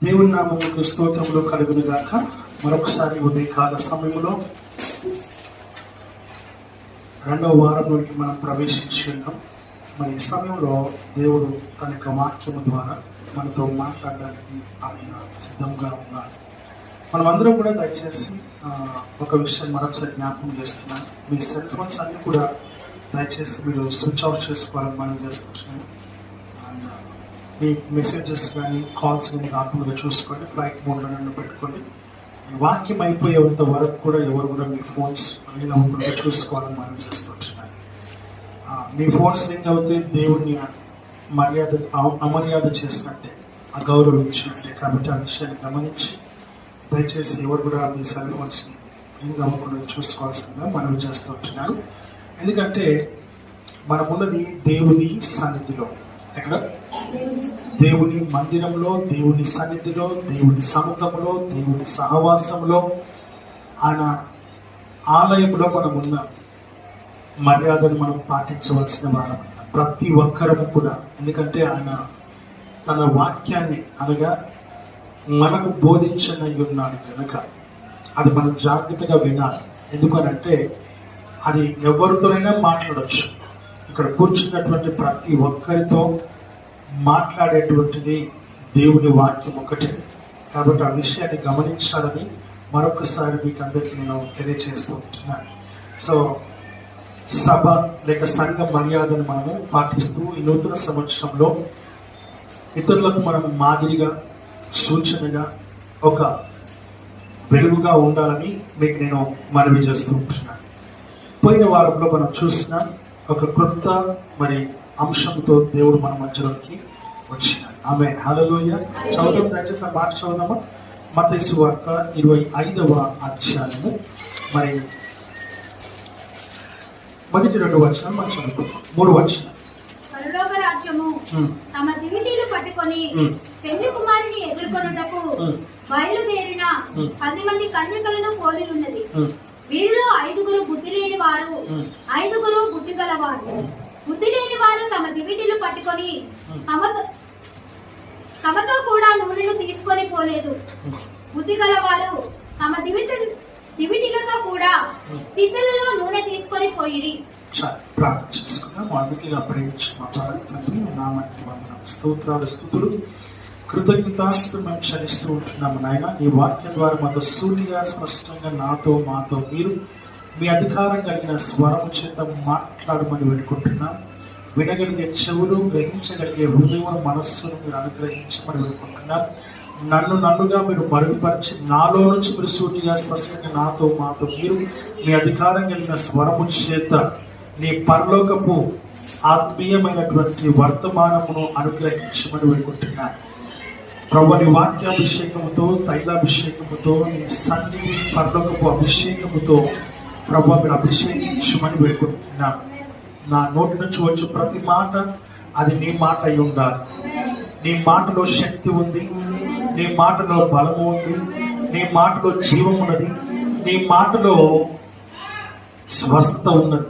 దేవుని నామముకు స్తోత్రములు కలుగును గాక. మరొకసారి ఉదయకాల సమయంలో రెండవ వారంలోకి మనం ప్రవేశించున్నాం. మరి ఈ సమయంలో దేవుడు తన యొక్క వాక్యము ద్వారా మనతో మాట్లాడడానికి ఆయన సిద్ధంగా ఉన్నారు. మనమందరం కూడా దయచేసి ఒక విషయం మరొకసారి జ్ఞాపకం చేస్తున్నాను. మీ సెల్ ఫోన్స్ అన్నీ కూడా దయచేసి మీరు స్విచ్ ఆఫ్ చేసుకోవాలని మనం చేస్తున్నాను. మీ మెసేజెస్ కానీ కాల్స్ కానీ రాకుండా చూసుకోండి. ఫ్లైట్ మోడ్లో పెట్టుకోండి. వాక్యం అయిపోయేంత వరకు కూడా ఎవరు కూడా మీ ఫోన్స్ రింగ్ అవ్వకుండా చూసుకోవాలని మనం చేస్తుంటున్నాను. మీ ఫోన్స్ రింగ్ అవుతే దేవుడిని అమర్యాద చేసినట్టే, అగౌరవించినట్టే. కాబట్టి ఆ విషయాన్ని గమనించి దయచేసి ఎవరు కూడా మీ సెల్ ఫోన్స్ని రింగ్ అవ్వకుండా చూసుకోవాల్సిందిగా మనం చేస్తుంటున్నాను. ఎందుకంటే మనమున్నది దేవుని సన్నిధిలో. ఎక్కడ? దేవుని మందిరంలో, దేవుని సన్నిధిలో, దేవుని సముఖంలో, దేవుని సహవాసంలో, ఆయన ఆలయంలో మనం ఉన్న మర్యాదను మనం పాటించవలసిన వారమైన ప్రతి ఒక్కరము కూడా. ఎందుకంటే ఆయన తన వాక్యాన్ని అనగా మనకు బోధించనై ఉన్నాడు కనుక అది మనం జాగ్రత్తగా వినాలి. ఎందుకనంటే అది ఎవరితోనైనా మాట్లాడవచ్చు. ఇక్కడ కూర్చున్నటువంటి ప్రతి ఒక్కరితో మాట్లాడేటువంటిది దేవుని వాక్యం ఒకటే. కాబట్టి ఆ విషయాన్ని గమనించాలని మరొకసారి మీకు అందరికీ నేను తెలియజేస్తూ ఉంటున్నాను. సో సభ లేక సంఘ మర్యాదను మనము పాటిస్తూ ఈ నూతన సంవత్సరంలో ఇతరులకు మనం మాదిరిగా, సూచనగా, ఒక వెలుగుగా ఉండాలని మీకు నేను మనవి చేస్తూ ఉంటున్నాను. పోయిన వారంలో మనం చూసిన ఒక క్రొత్త అంశంతో దేవుడు మన మధ్యలోకి వచ్చినాడు. ఆమేన్, హల్లెలూయా. చదువుదాం, దయచేసి ఆ మాట చదువుదామా? మత్తయి సువార్త 25వ అధ్యాయము మొదటి 2 వచనాలు మనం చదువుతాం. 3 వచనాలు. పరలోక రాజ్యము తమ దివిటీలు పట్టుకొని పెళ్లి కుమారుని ఎదుర్కొనుటకు బయలుదేరిన 10 మంది కన్యకలను పోలి ఉన్నది. వీరిలో 5 బుద్ధి లేని వారు, 5 బుద్ధి గలవారు. బుద్ధి లేని వారు తమ దివిటీలు పట్టుకొని తమతో కూడా నూనెను తీసుకొని పోలేదు. బుద్ధి గలవారు తమ దివిటీలతో కూడా సిద్ధులలో నూనె తీసుకొని పోయిరి. ప్రార్థన చేసుకున్నాం. అందుకే తండ్రి నామానికి వందనాలు, స్తోత్రాలు, స్తుతులు, కృతజ్ఞతాస్తుతులు మేము క్షణిస్తూ ఉంటున్నాము నాయన. ఈ వాక్యం ద్వారా మాతో సూటిగా, స్పష్టంగా మాతో మీరు మీ అధికారం కలిగిన స్వరం చేత మాట్లాడమని వేడుకుంటున్నాం. వినగలిగే చెవులు, గ్రహించగలిగే హృదయం, మనస్సును మీరు అనుగ్రహించమని వేడుకుంటున్నాం. నన్నుగా మీరు మరుగుపరిచి నాలో నుంచి మీరు సూటిగా, స్పష్టంగా మాతో మీరు మీ అధికారం కలిగిన స్వరము చేత నీ పరలోకపు ఆత్మీయమైనటువంటి వర్తమానమును అనుగ్రహించమని వేడుకుంటున్నాను. ప్రభువా, నీ వాక్యాభిషేకముతో, తైలాభిషేకముతో, నీ సన్నిధి పరలోకపు అభిషేకముతో ప్రభువా మీరు అభిషేకించమని వేడుకుంటున్నాను. నా నోటి నుంచి వచ్చే ప్రతి మాట అది నీ మాట అయి ఉండాలి. నీ మాటలో శక్తి ఉంది, నీ మాటలో బలము ఉంది, నీ మాటలో జీవం ఉన్నది, నీ మాటలో స్వస్థత ఉన్నది.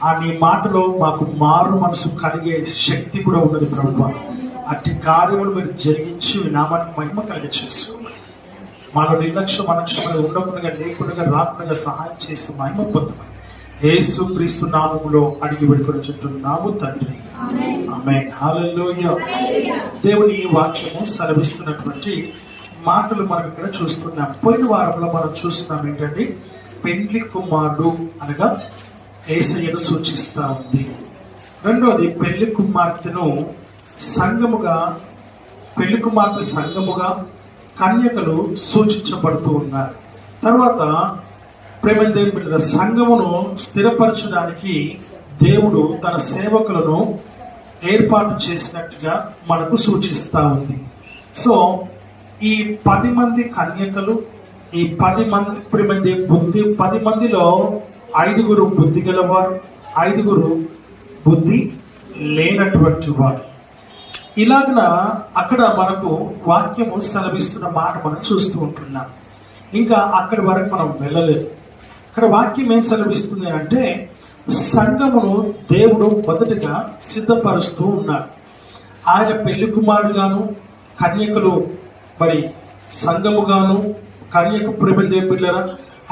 ఆ నీ మాటలో మాకు మారు మనసు కలిగే శక్తి కూడా ఉన్నది. ప్రభువా, అట్టి కార్యములు మీరు జరిగించి నామానికి మహిమ కలిగి చేసుకోమని, మాలో నిర్లక్ష్యం అనక్షం ఉండకుండా, లేకుండా, రాకుండా సహాయం చేసి మహిమ పొందమని యేసు క్రీస్తు నామములో అడిగి వేడుకొని చుంటున్నాము తండ్రి. ఆమేన్, హల్లెలూయా. దేవుని ఈ వాక్యము సెలవిస్తున్నటువంటి మాటలు మనం ఇక్కడ చూస్తున్నాం. పోయిన వారంలో మనం చూస్తున్నాం ఏంటంటే పెండ్లి కుమారుడు అనగా యేసయ్యను సూచిస్తా ఉంది. రెండోది పెళ్లి కుమార్తెను పెళ్లి కుమార్తె సంఘముగా కన్యకలు సూచించబడుతూ ఉన్నారు. తర్వాత ప్రేమ దేవుని సంఘమును స్థిరపరచడానికి దేవుడు తన సేవకులను ఏర్పాటు చేసినట్టుగా మనకు సూచిస్తూ ఉంది. సో ఈ 10 మంది కన్యకలు, ఈ 10 మంది 10 మందిలో 5 బుద్ధి గలవారు, 5 బుద్ధి లేనటువంటి వారు. ఇలాగన అక్కడ మనకు వాక్యము సెలవిస్తున్న మాట మనం చూస్తూ ఉంటున్నాం. ఇంకా అక్కడి వరకు మనం వెళ్ళలేదు. ఇక్కడ వాక్యం ఏం సెలవిస్తుంది అంటే సంఘమును దేవుడు మొదటిగా సిద్ధపరుస్తూ ఉన్నాడు. ఆయన పెళ్లి కుమారుడుగాను, కన్యకలు మరి సంఘముగాను కన్యకు ప్రేమ దేవుళ్ళరా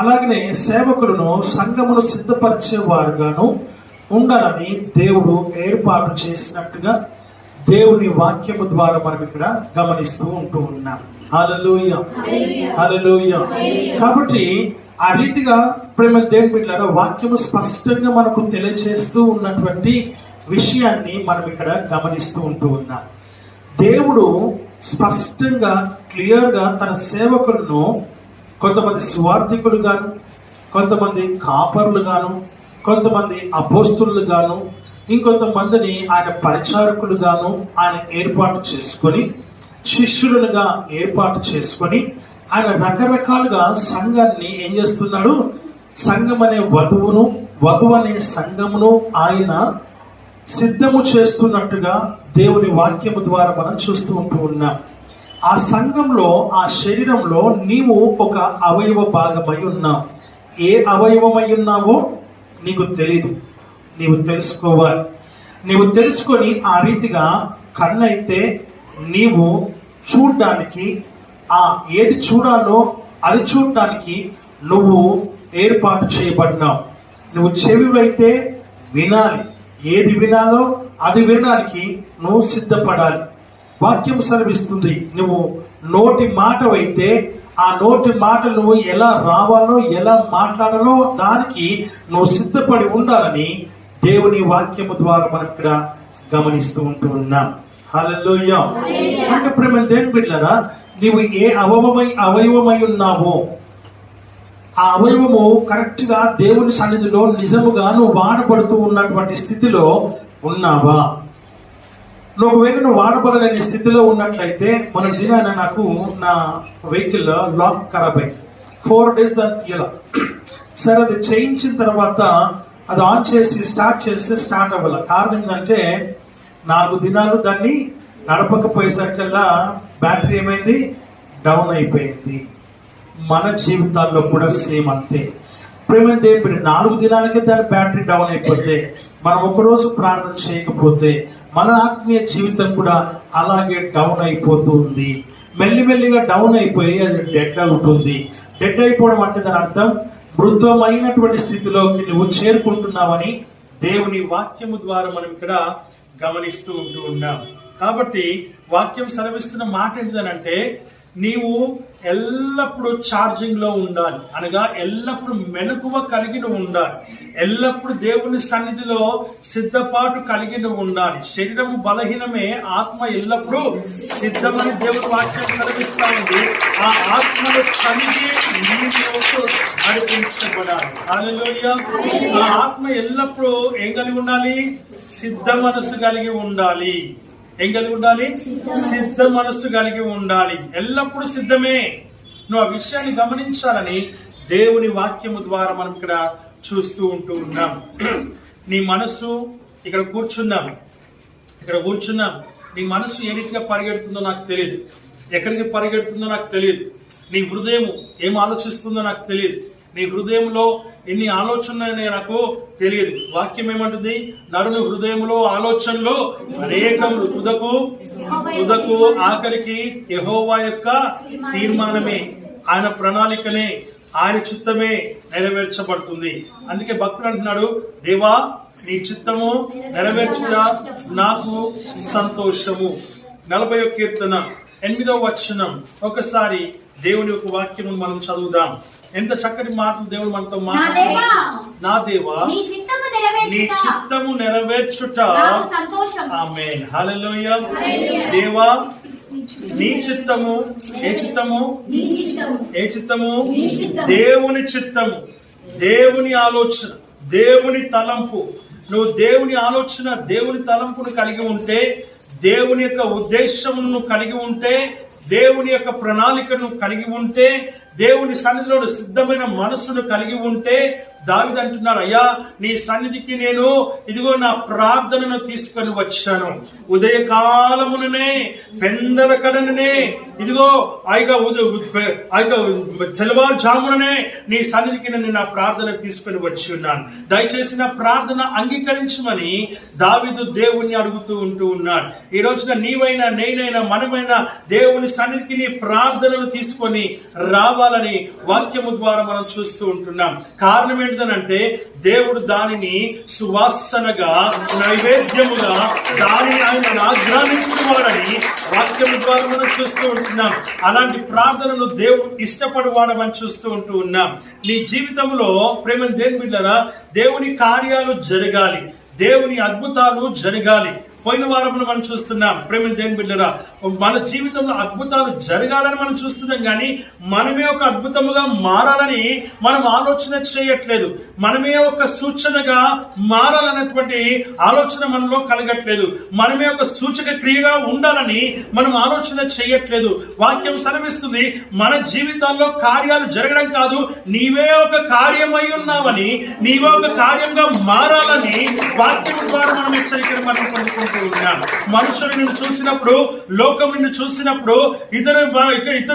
అలాగనే సేవకులను సంఘమును సిద్ధపరిచే వారుగాను ఉండాలని దేవుడు ఏర్పాటు చేసినట్టుగా దేవుని వాక్యము ద్వారా మనం ఇక్కడ గమనిస్తూ ఉంటూ ఉన్నాం. హల్లెలూయా, హల్లెలూయా. కాబట్టి ఆ రీతిగా ప్రేమ దేవుని బిడ్డలారా వాక్యము స్పష్టంగా మనకు తెలియజేస్తూ ఉన్నటువంటి విషయాన్ని మనం ఇక్కడ గమనిస్తూ ఉంటూ ఉన్నాం. దేవుడు స్పష్టంగా క్లియర్గా తన సేవకులను కొంతమంది స్వార్థికులు గాను, కొంతమంది కాపరులు గాను, కొంతమంది అపోస్తులు గాను, ఇంకొంతమందిని ఆయన పరిచారకులు గాను ఆయన ఏర్పాటు చేసుకొని, శిష్యులుగా ఏర్పాటు చేసుకొని ఆయన రకరకాలుగా సంఘాన్ని ఏం చేస్తున్నాడు, సంఘం అనే వధువును, వధువు అనే సంఘమును ఆయన సిద్ధము చేస్తున్నట్టుగా దేవుని వాక్యము ద్వారా మనం చూస్తూ ఉంటూ ఉన్నాం. ఆ సంఘంలో, ఆ శరీరంలో నీవు ఒక అవయవ భాగమై ఉన్నావు. ఏ అవయవమై ఉన్నావో నీకు తెలీదు, నీవు తెలుసుకోవాలి. నీవు తెలుసుకొని ఆ రీతిగా కన్నైతే నీవు చూడడానికి, ఆ ఏది చూడాలో అది చూడడానికి నువ్వు ఏర్పాటు చేయబడినావు. నువ్వు చెవివైతే వినాలి, ఏది వినాలో అది వినడానికి నువ్వు సిద్ధపడాలి. వాక్యం సెలవిస్తుంది, నువ్వు నోటి మాటవైతే ఆ నోటి మాట నువ్వు ఎలా రావాలో, ఎలా మాట్లాడాలో దానికి నువ్వు సిద్ధపడి ఉండాలని దేవుని వాక్యము ద్వారా మనం ఇక్కడ గమనిస్తూ ఉంటూ ఉన్నాం. హల్లెలూయా. అంటే ప్రేమ దేవుని బిడ్డలారా, నీవు ఏ అవయవమై ఉన్నావో ఆ అవయవము కరెక్ట్ గా దేవుని సన్నిధిలో నిజముగా నువ్వు వాడబడుతూ ఉన్నటువంటి స్థితిలో ఉన్నావా? నువ్వు ఒకవేళ నువ్వు వాడబడలేని స్థితిలో ఉన్నట్లయితే, మన దినాన నాకు నా వెహికల్ లాక్ ఖరాబ్ అయింది. 4 days దాన్ని తీయాల. సరే అది చేయించిన తర్వాత అది ఆన్ చేసి స్టార్ట్ చేస్తే స్టార్ట్ అవ్వాలి. కారణం ఏంటంటే 4 దినాలు దాన్ని నడపకపోయేసరికల్లా బ్యాటరీ ఏమైంది, డౌన్ అయిపోయింది. మన జీవితాల్లో కూడా సేమ్ అంతే. ప్రేమ దేవుడు 4 దినాలకే దాని బ్యాటరీ డౌన్ అయిపోతే, మనం ఒకరోజు ప్రార్థన చేయకపోతే మన ఆత్మీయ జీవితం కూడా అలాగే డౌన్ అయిపోతూ ఉంది. మెల్లిమెల్లిగా డౌన్ అయిపోయి అది డెడ్ అవుతుంది. డెడ్ అయిపోవడం అంటే దాని అర్థం మృతమైనటువంటి స్థితిలోకి నువ్వు చేరుకుంటున్నావని దేవుని వాక్యము ద్వారా మనం ఇక్కడ గమనిస్తూ ఉంటూ ఉన్నాం. కాబట్టి వాక్యం సెలవిస్తున్న మాట ఏంటిదనంటే, నీవు ఎల్లప్పుడూ ఛార్జింగ్ లో ఉండాలి, అనగా ఎల్లప్పుడూ మెలకువ కలిగి ఉండాలి, ఎల్లప్పుడూ దేవుని సన్నిధిలో సిద్ధపాటు కలిగి ఉండాలి. శరీరము బలహీనమే, ఆత్మ ఎల్లప్పుడూ సిద్ధమని దేవుని వాక్యం సెలవిస్తా ఉంది. ఆ ఆత్మను కలిగి నీవు నడిపించబడాలి. హల్లెలూయా. ఆ ఆత్మ ఎల్లప్పుడూ ఏం కలిగి ఉండాలి, సిద్ధ మనసు కలిగి ఉండాలి. ఏం కలిగి ఉండాలి, సిద్ధ మనస్సు కలిగి ఉండాలి. ఎల్లప్పుడూ సిద్ధమే. నువ్వు ఆ విషయాన్ని గమనించాలని దేవుని వాక్యము ద్వారా మనం ఇక్కడ చూస్తూ ఉంటూ ఉన్నాం. నీ మనస్సు ఇక్కడ కూర్చున్నాం, నీ మనస్సు ఏ రీతిగా పరిగెడుతుందో నాకు తెలియదు, ఎక్కడికి పరిగెడుతుందో నాకు తెలియదు. నీ హృదయం ఏం ఆలోచిస్తుందో నాకు తెలియదు, నీ హృదయంలో ఎన్ని ఆలోచనలు నాకు తెలియదు. వాక్యం ఏమంటుంది, నరుని హృదయంలో ఆలోచనలు అనేకములు, తుదకు ఆఖరికి యెహోవా యొక్క తీర్మానమే, ఆయన ప్రణాళికనే, ఆయన చిత్తమే నెరవేర్చబడుతుంది. అందుకే భక్తుడు అంటున్నాడు, దేవా నీ చిత్తము నెరవేర్చుట నాకు సంతోషము. 40వ కీర్తన 8వ వచనం. ఒకసారి దేవుని యొక్క వాక్యము మనం చదువుదాం. ఎంత చక్కటి మాటలు దేవుడు మనతో మాట్లాడుతున్నాడు. నా దేవా నీ చిత్తము నెరవేర్చుట ఆమేన్. హల్లెలూయా. దేవా నీ చిత్తము, ఏ చిత్తము, దేవుని చిత్తము, దేవుని ఆలోచన, దేవుని తలంపు. నువ్వు దేవుని ఆలోచన, దేవుని తలంపును కలిగి ఉంటే, దేవుని యొక్క ఉద్దేశమును కలిగి ఉంటే, దేవుని యొక్క ప్రణాళికను కలిగి ఉంటే, దేవుని సన్నిధిలో సిద్ధమైన మనస్సును కలిగి ఉంటే దావీదు అంటున్నాడు, అయ్యా నీ సన్నిధికి నేను ఇదిగో నా ప్రార్థనను తీసుకొని వచ్చాను. ఉదయకాలముననే పెందలకడనే ఇదిగో తెల్లవారుజాముననే నీ సన్నిధికి నేను నా ప్రార్థన తీసుకొని వచ్చి ఉన్నాను. దయచేసి నా ప్రార్థన అంగీకరించమని దావీదు దేవుణ్ణి అడుగుతూ ఉంటూ ఉన్నాడు. ఈ రోజున నీవైనా నేనైనా మనమైనా దేవుని సన్నిధికి నీ ప్రార్థనలు తీసుకొని రావాలని వాక్యము ద్వారా మనం చూస్తూ ఉంటున్నాం. కారణం ఏంటంటే దేవుడు దానిని సువాసనగా నైవేద్యముగా దానిని ఆయన ఆగ్రహించువాడని వాక్యము ద్వారా మనం చూస్తూ ఉంటున్నాం. అలాంటి ప్రార్థనను దేవుడు ఇష్టపడవాడమని చూస్తూ ఉంటూ ఉన్నాం. నీ జీవితంలో ప్రేమ దేవుని బిడ్డలారా, దేవుని కార్యాలు జరగాలి, దేవుని అద్భుతాలు జరగాలి. పోయిన వారంలో మనం చూస్తున్నాం ప్రేమ దేవుని బిడ్డలారా, మన జీవితంలో అద్భుతాలు జరగాలని మనం చూస్తున్నాం, కానీ మనమే ఒక అద్భుతముగా మారాలని మనం ఆలోచన చేయట్లేదు. మనమే ఒక సూచనగా మారాలన్నటువంటి ఆలోచన మనలో కలగట్లేదు. మనమే ఒక సూచక క్రియగా ఉండాలని మనం ఆలోచన చేయట్లేదు. వాక్యం సెలవిస్తుంది, మన జీవితాల్లో కార్యాలు జరగడం కాదు, నీవే ఒక కార్యమై ఉన్నావని, నీవే ఒక కార్యంగా మారాలని వాక్యం ద్వారా మనం హెచ్చరికను మనం పొందుకుంటున్నాం. మనుషులు నిన్ను చూసినప్పుడు, లోకం నిన్ను చూసినప్పుడు, ఇతర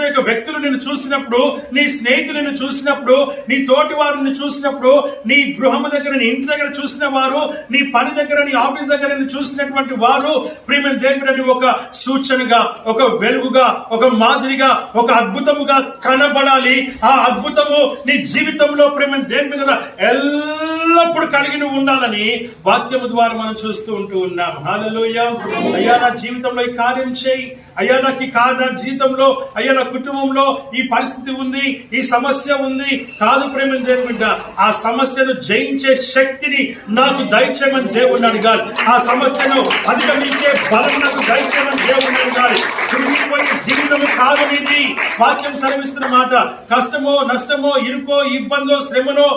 యొక్క వ్యక్తులు నిన్ను చూసినప్పుడు, నీ స్నేహితులు నిన్ను చూసినప్పుడు, నీ తోటి వారు నిన్ను చూసినప్పుడు, నీ గృహం దగ్గర, నీ ఇంటి దగ్గర చూసిన వారు, నీ పని దగ్గర, నీ ఆఫీస్ దగ్గర నిన్ను చూసినటువంటి వారు ప్రేమ దేవుని ఒక సూచనగా, ఒక వెలుగుగా, ఒక మాదిరిగా, ఒక అద్భుతముగా కనబడాలి. ఆ అద్భుతము నీ జీవితంలో ప్రేమ దేవుని కదా ఎల్లప్పుడూ కలిగి ఉండాలని వాక్యము ద్వారా మనం చూస్తూ ఉంటూ ఉన్నాం. హల్లెలూయా. అయ్యా నా జీవితంలో ఈ కార్యం చేయి, అయ్యా నాకు నా జీవితంలో, అయ్యా నా కుటుంబంలో ఈ పరిస్థితి ఉంది, ఈ సమస్య ఉంది. కాదు ప్రేమ దేవుని బిడ్డ, ఆ సమస్యను జయించే శక్తిని నాకు దయచేయమని దేవుణ్ణి అడగాలి. ఆ సమస్యను అధిగమించే బలం నాకు దయచేయమని దేవుణ్ణి అడగాలి. కురిగిపోయే జీవితము కాదు నీది. వాక్యం సెలవిస్తున్న మాట, కష్టమో నష్టమో ఇరుకో ఇబ్బందో శ్రమనో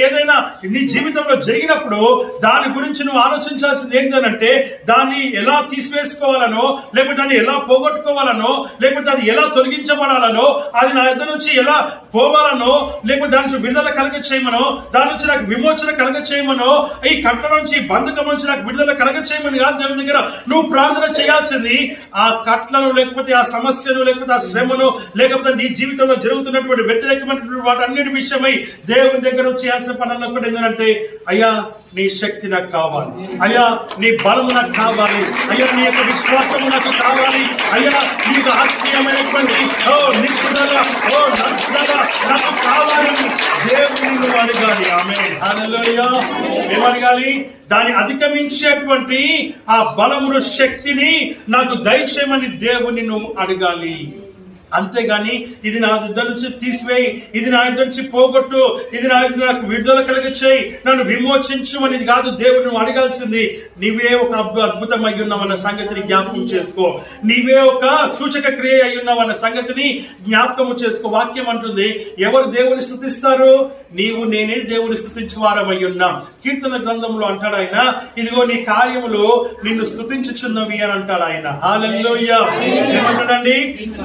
ఏదైనా నీ జీవితంలో జరిగినప్పుడు దాని గురించి నువ్వు ఆలోచించాల్సింది ఏంటంటే దాన్ని ఎలా తీసివేసుకోవాలనో, లేకపోతే దాన్ని ఎలా పోగొట్టుకోవాలనో, లేకపోతే అది ఎలా తొలగించబడాలనో, అది నా ఎదురు నుంచి ఎలా పోవాలనో, లేకపోతే దాని నుంచి విడుదల కలగ చేయమనో, దాని నుంచి నాకు విమోచన కలగ చేయమనో, ఈ కట్ట నుంచి బంధకం నుంచి నాకు విడుదల కలగ చేయమని కాదు దేవుని దగ్గర నువ్వు ప్రార్థన చేయాల్సింది. ఆ కట్లను, లేకపోతే ఆ సమస్యను, లేకపోతే ఆ శ్రమను, లేకపోతే నీ జీవితంలో జరుగుతున్నటువంటి వ్యతిరేకమైనటువంటి వాటన్నిటి విషయమై దేవుని దగ్గర చేయాల్సిన పని అన్నప్పుడు ఏంటంటే, అయ్యా నీ శక్తి నాకు కావాలి, అయ్యా నీ బలము నాకు కావాలి, అయ్యా నీ యొక్క విశ్వాసము నాకు కావాలి, అయ్యా నీకు ఆత్మీయమైనటువంటి నిష్ఠుడగా నాకు కావాలని దేవుని నువ్వు అడగాలి. ఆమేన్. హల్లెలూయా. ఏమడగాలి? దాన్ని అధిగమించేటువంటి ఆ బలమును, శక్తిని నాకు దయచేయమని దేవుని నువ్వు అడగాలి. అంతేగాని ఇది నా ఇద్దరు నుంచి తీసివేయి, ఇది నా ఇద్దరు నుంచి పోగొట్టు, ఇది నాకు విడుదల కలిగ చేయి, నన్ను విమోచించు అనేది కాదు దేవుడు నువ్వు అడగాల్సింది. నీవే ఒక అద్భుతం అయి ఉన్నావన్న సంగతిని జ్ఞాపకం చేసుకో. నీవే ఒక సూచక క్రియ అయి ఉన్నావన్న సంగతిని జ్ఞాపకం చేసుకో. వాక్యం అంటుంది, ఎవరు దేవుని స్తుతిస్తారు? నీవు నేనే దేవుని స్తుతించువారమై ఉన్నాం. కీర్తన గ్రంథంలో అంటాడు ఆయన, ఇదిగో నీ కార్యములు నిన్ను స్తుతించుచున్నవి అని అంటాడు ఆయన. హల్లెలూయా. ఏమంటాడండి?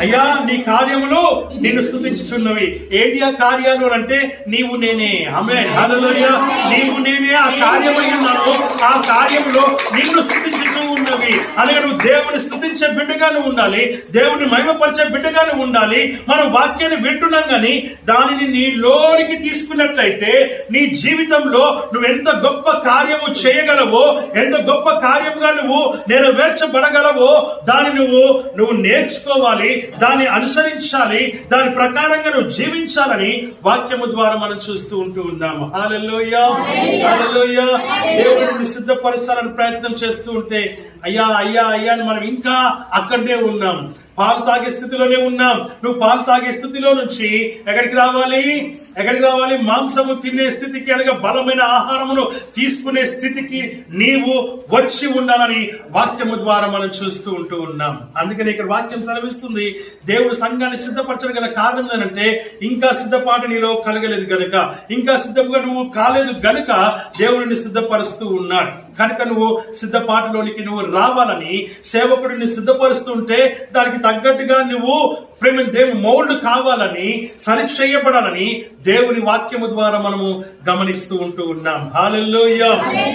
అయ్యా నీ కార్యములు నిన్ను స్తుతించుచున్నవి. ఏంటి ఆ కార్యాలు అంటే నీవు నేనే. ఆమేన్. హల్లెలూయా. నీవు నేనే ఆ కార్యమై ఉన్నావు. ఆ కార్యములో నిన్ను స్తుతించుతూ ఉన్నవి. అనగా నువ్వు దేవుని స్తుతించే బిడ్డగానే ఉండాలి, దేవుని మహిమపరిచే బిడ్డగానే ఉండాలి. మనం వాక్యాన్ని వింటున్నాం కానీ దానిని నీ లోనికి తీసుకున్నట్లయితే నీ జీవితంలో నువ్వు ఎంత గొప్ప కార్యము చేయగలవో, ఎంత గొప్ప కార్యముగా నువ్వు నెరవేర్చబడగలవో దాన్ని నువ్వు నేర్చుకోవాలి, దాన్ని అనుసరించాలి, దాని ప్రకారంగా నువ్వు జీవించాలని వాక్యము ద్వారా మనం చూస్తూ ఉంటూ ఉన్నాము. హల్లెలూయా. హల్లెలూయా. దేవుడిని సిద్ధపరచాలని ప్రయత్నం చేస్తూ ఉంటే అయ్యా అయ్యా అయ్యా అని మనం ఇంకా అక్కడే ఉన్నాం. పాలు తాగే స్థితిలోనే ఉన్నాం. నువ్వు పాలు తాగే స్థితిలో నుంచి ఎక్కడికి రావాలి? మాంసము తినే స్థితికి, అనగా బలమైన ఆహారమును తీసుకునే స్థితికి నీవు వచ్చి ఉండాలని వాక్యము ద్వారా మనం చూస్తూ ఉంటూ ఉన్నాం. అందుకని ఇక్కడ వాక్యం సెలవిస్తుంది, దేవుడు సంఘాన్ని సిద్ధపరచడం గల కారణం ఏంటంటే ఇంకా సిద్ధపాటు నీలో కలగలేదు గనుక, ఇంకా సిద్ధంగా నువ్వు కాలేదు గనుక దేవుడిని సిద్ధపరుస్తూ ఉన్నాడు. కనుక నువ్వు సిద్ధపాటులోనికి నువ్వు రావాలని సేవకుడిని సిద్ధపరుస్తుంటే దానికి తగ్గట్టుగా నువ్వు దేవుని మౌల్డ్ కావాలని, సరి చేయబడాలని దేవుని వాక్యము ద్వారా మనము గమనిస్తూ ఉంటూ ఉన్నాం. హల్లెలూయా.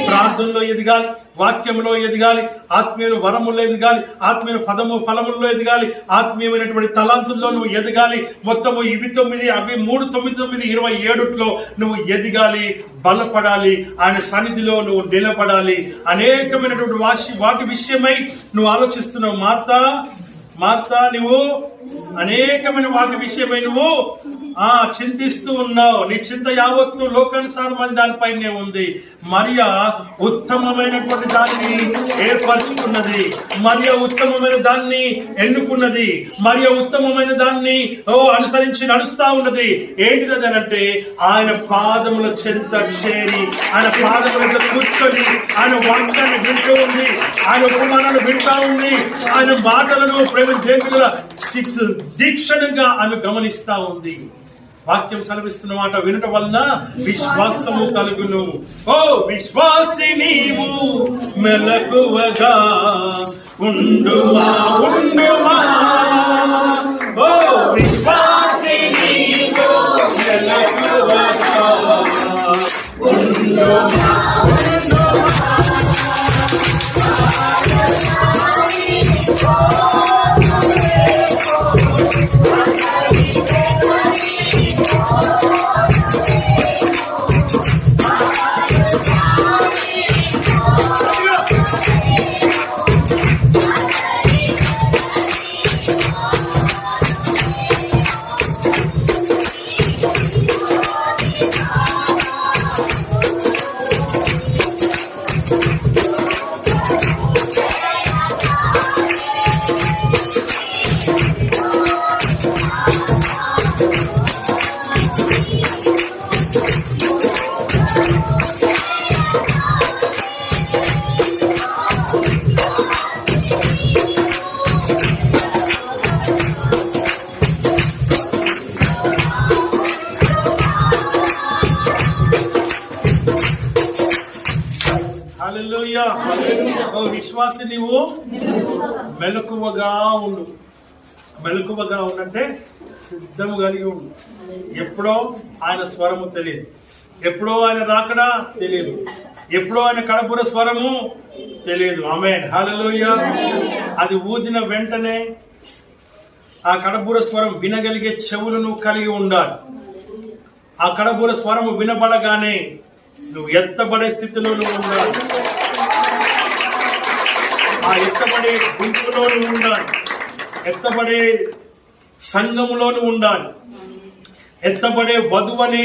ప్రార్థనలో ఎదగాలి, వాక్యంలో ఎదగాలి, ఆత్మీయ వరముల్లో ఎదగాలి, ఆత్మీయ ఫలముల్లో ఎదగాలి, ఆత్మీయమైనటువంటి తలాంతుల్లో నువ్వు ఎదగాలి. మొత్తము ఇవి 9, అవి 3, 9, 9, 27లో నువ్వు ఎదగాలి, బలపడాలి, ఆయన సన్నిధిలో నువ్వు నిలబడాలి. అనేకమైనటువంటి వాటి విషయమై నువ్వు ఆలోచిస్తున్నావు. మార్తా నువ్వు అనేకమైన వాటి విషయమై నువ్వు చింతిస్తూ ఉన్నావు. నీ చింత యావత్తు లోకానుసారమైన దానిపైనే ఉంది. మరియా ఉత్తమమైనటువంటి దాన్ని ఏర్పరచుకున్నది, మరియా ఉత్తమమైన దాన్ని ఎన్నుకున్నది, మరియా ఉత్తమమైన దాన్ని అనుసరించి నడుస్తా ఉన్నది. ఏంటిది అంటే ఆయన పాదముల చెంత చేరి, ఆయన పాదముల కూర్చొని ఆయన వాక్యాన్ని వింటూ ఉంది, ఆయన ఉపమానాలు వింటా ఉంది, ఆయన మాటలను ప్రేమ దేవుల దీక్షణంగా ఆమె గమనిస్తా ఉంది. వాక్యం సెలవిస్తున్న మాట వినటం వలన విశ్వాసము కలుగును. ఓ విశ్వాసి నీవు మెలకువగా ఉండుమా, ఓ విశ్వాసి నీవు మెలకువగా ఉండుమా. విశ్వాసి నీవు మెలకువగా ఉండు. మెలకువగా ఉండంటే సిద్ధము కలిగి ఉండు. ఎప్పుడో ఆయన స్వరము తెలియదు, ఎప్పుడో ఆయన రాకడా తెలియదు, ఎప్పుడో ఆయన కడపుర స్వరము తెలియదు. ఆమేన్, హల్లెలూయా. అది ఊదిన వెంటనే ఆ కడపుర స్వరం వినగలిగే చెవులను కలిగి ఉండాలి. ఆ కడపుర స్వరము వినబడగానే నువ్వు ఎత్తబడే స్థితిలో నువ్వు ఉండాలి. ఆ ఎత్తబడే గుంపులోను ఉండాలి, ఎత్తబడే సంఘములోను ఉండాలి. ఎత్తబడే వధువు అనే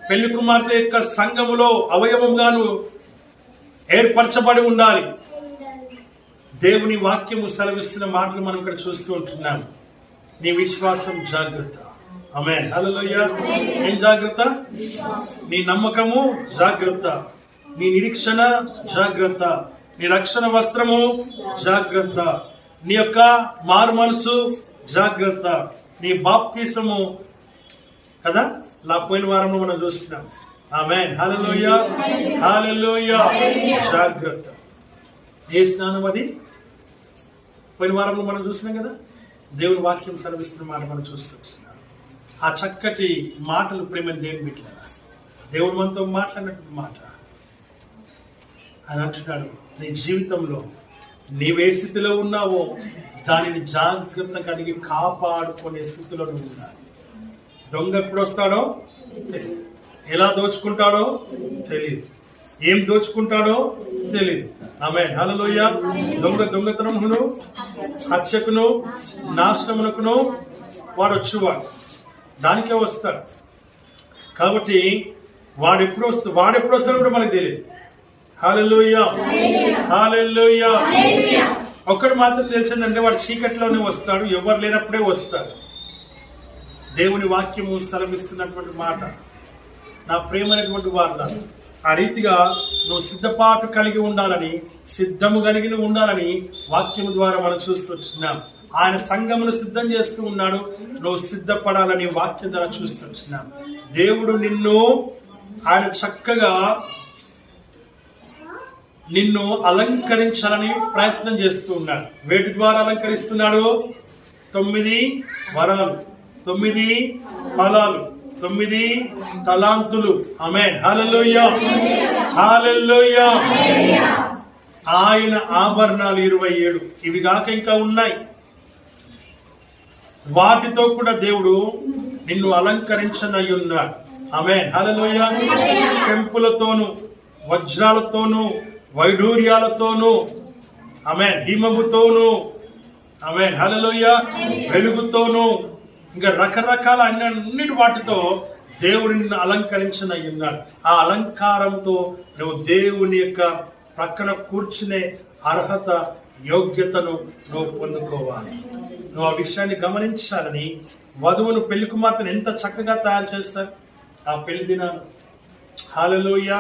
పెళ్లి కుమార్తె యొక్క సంఘములో అవయవంగాను ఏర్పరచబడి ఉండాలి. దేవుని వాక్యము సెలవిస్తున్న మాటలు మనం ఇక్కడ చూస్తూ ఉంటున్నాం. నీ విశ్వాసం జాగ్రత్త. ఆమేన్, హల్లెలూయా. ఏం జాగ్రత్త? నీ నమ్మకము జాగ్రత్త, నీ నిరీక్షణ జాగ్రత్త, నీ రక్షణ వస్త్రము జాగ్రత్త, నీ యొక్క మారు మనసు జాగ్రత్త, నీ బాప్తిసము కదా పోయిన వారంలో మనం చూస్తున్నాం. ఆమేన్, హల్లెలూయా, హల్లెలూయా. జాగ్రత్త. ఏ స్నానం అది? పోయిన వారంలో మనం చూసినాం కదా. దేవుని వాక్యం సెలవిస్తున్న మాట మనం చూస్తున్నాం. ఆ చక్కటి మాటలు ప్రేమ దేవుని బిడ్డలారా, దేవుడు మనతో మాట్లాడినటువంటి మాట అని అంటున్నాడు. నీ జీవితంలో నీవే స్థితిలో ఉన్నావో దానిని జాగ్రత్త కలిగి కాపాడుకునే స్థితిలో నువ్వు ఉండాలి. దొంగ ఎప్పుడు వస్తాడో తెలియదు, ఎలా దోచుకుంటాడో తెలియదు, ఏం దోచుకుంటాడో తెలియదు. ఆమేన్, హల్లెలూయా. దొంగతనమును, హత్యకును, నాశనమునకును వాడు వచ్చేవాడు, దానికే వస్తాడు. కాబట్టి వాడెప్పుడు వస్తాడో కూడా మనకు తెలియదు. హల్లెలూయా, హల్లెలూయా. ఒక్కడు మాత్రం తెలిసిందంటే వాడు చీకట్లోనే వస్తాడు, ఎవరు లేనప్పుడే వస్తాడు. దేవుని వాక్యము సెలవిస్తున్నటువంటి మాట, నా ప్రేమైనటువంటి వార్త, ఆ రీతిగా నువ్వు సిద్ధపాటు కలిగి ఉండాలని, సిద్ధము కలిగి ఉండాలని వాక్యము ద్వారా మనం చూస్తున్నాం. ఆయన సంఘమును సిద్ధం చేస్తూ ఉన్నాడు, నువ్వు సిద్ధపడాలని వాక్యం ద్వారా చూస్తున్నాం. దేవుడు నిన్ను ఆయన చక్కగా నిన్ను అలంకరించాలని ప్రయత్నం చేస్తూ ఉన్నాడు. వేటి ద్వారా అలంకరిస్తున్నాడు? 9 వరాలు, 9 ఫలాలు, 9 తలాంతులు. ఆమేన్. హల్లెలూయా, హల్లెలూయా. ఆయన ఆభరణాలు 27. ఇవి కాక ఇంకా ఉన్నాయి. వాటితో కూడా దేవుడు నిన్ను అలంకరించనై ఉన్నాడు. ఆమేన్. హల్లెలూయా. కెంపులతోను, వజ్రాలతోను, వైడూర్యాలతోను, ఆమేన్, హిమముతోను, ఆమేన్, హల్లెలూయా, వెలుగుతోను, ఇంకా రకరకాల అన్నిటి వాటితో దేవుడు నిన్ను అలంకరించనై ఉన్నాడు. ఆ అలంకారంతో నువ్వు దేవుని యొక్క ప్రక్కన కూర్చునే అర్హత, యోగ్యతను నువ్వు పొందుకోవాలి. నువ్వు ఆ విషయాన్ని గమనించాలని వధువును, పెళ్లి కుమార్తెను ఎంత చక్కగా తయారు చేస్తారు ఆ పెళ్లి దినాలు. హల్లెలూయా.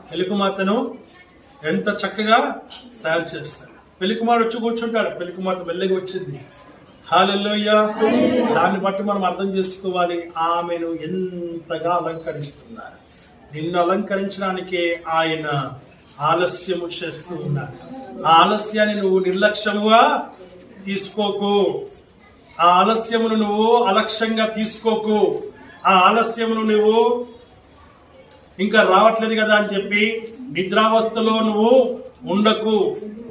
పెళ్లి కుమార్తెను ఎంత చక్కగా తయారు చేస్తారు. పెళ్లి కుమారుడు వచ్చి కూర్చుంటాడు, పెళ్లి కుమార్తె వెళ్ళగి వచ్చింది. హల్లెలూయా. దాన్ని బట్టి మనం అర్థం చేసుకోవాలి ఆమెను ఎంతగా అలంకరిస్తున్నారు. నిన్ను అలంకరించడానికే ఆయన ఆలస్యము చేస్తూ ఉన్నాడు. ఆ ఆలస్యాన్ని నువ్వు నిర్లక్ష్యముగా తీసుకోకు. ఆ ఆలస్యమును నువ్వు అలక్ష్యంగా తీసుకోకు. ఆ ఆలస్యమును నువ్వు ఇంకా రావట్లేదు కదా అని చెప్పి నిద్రావస్థలో నువ్వు ఉండకు.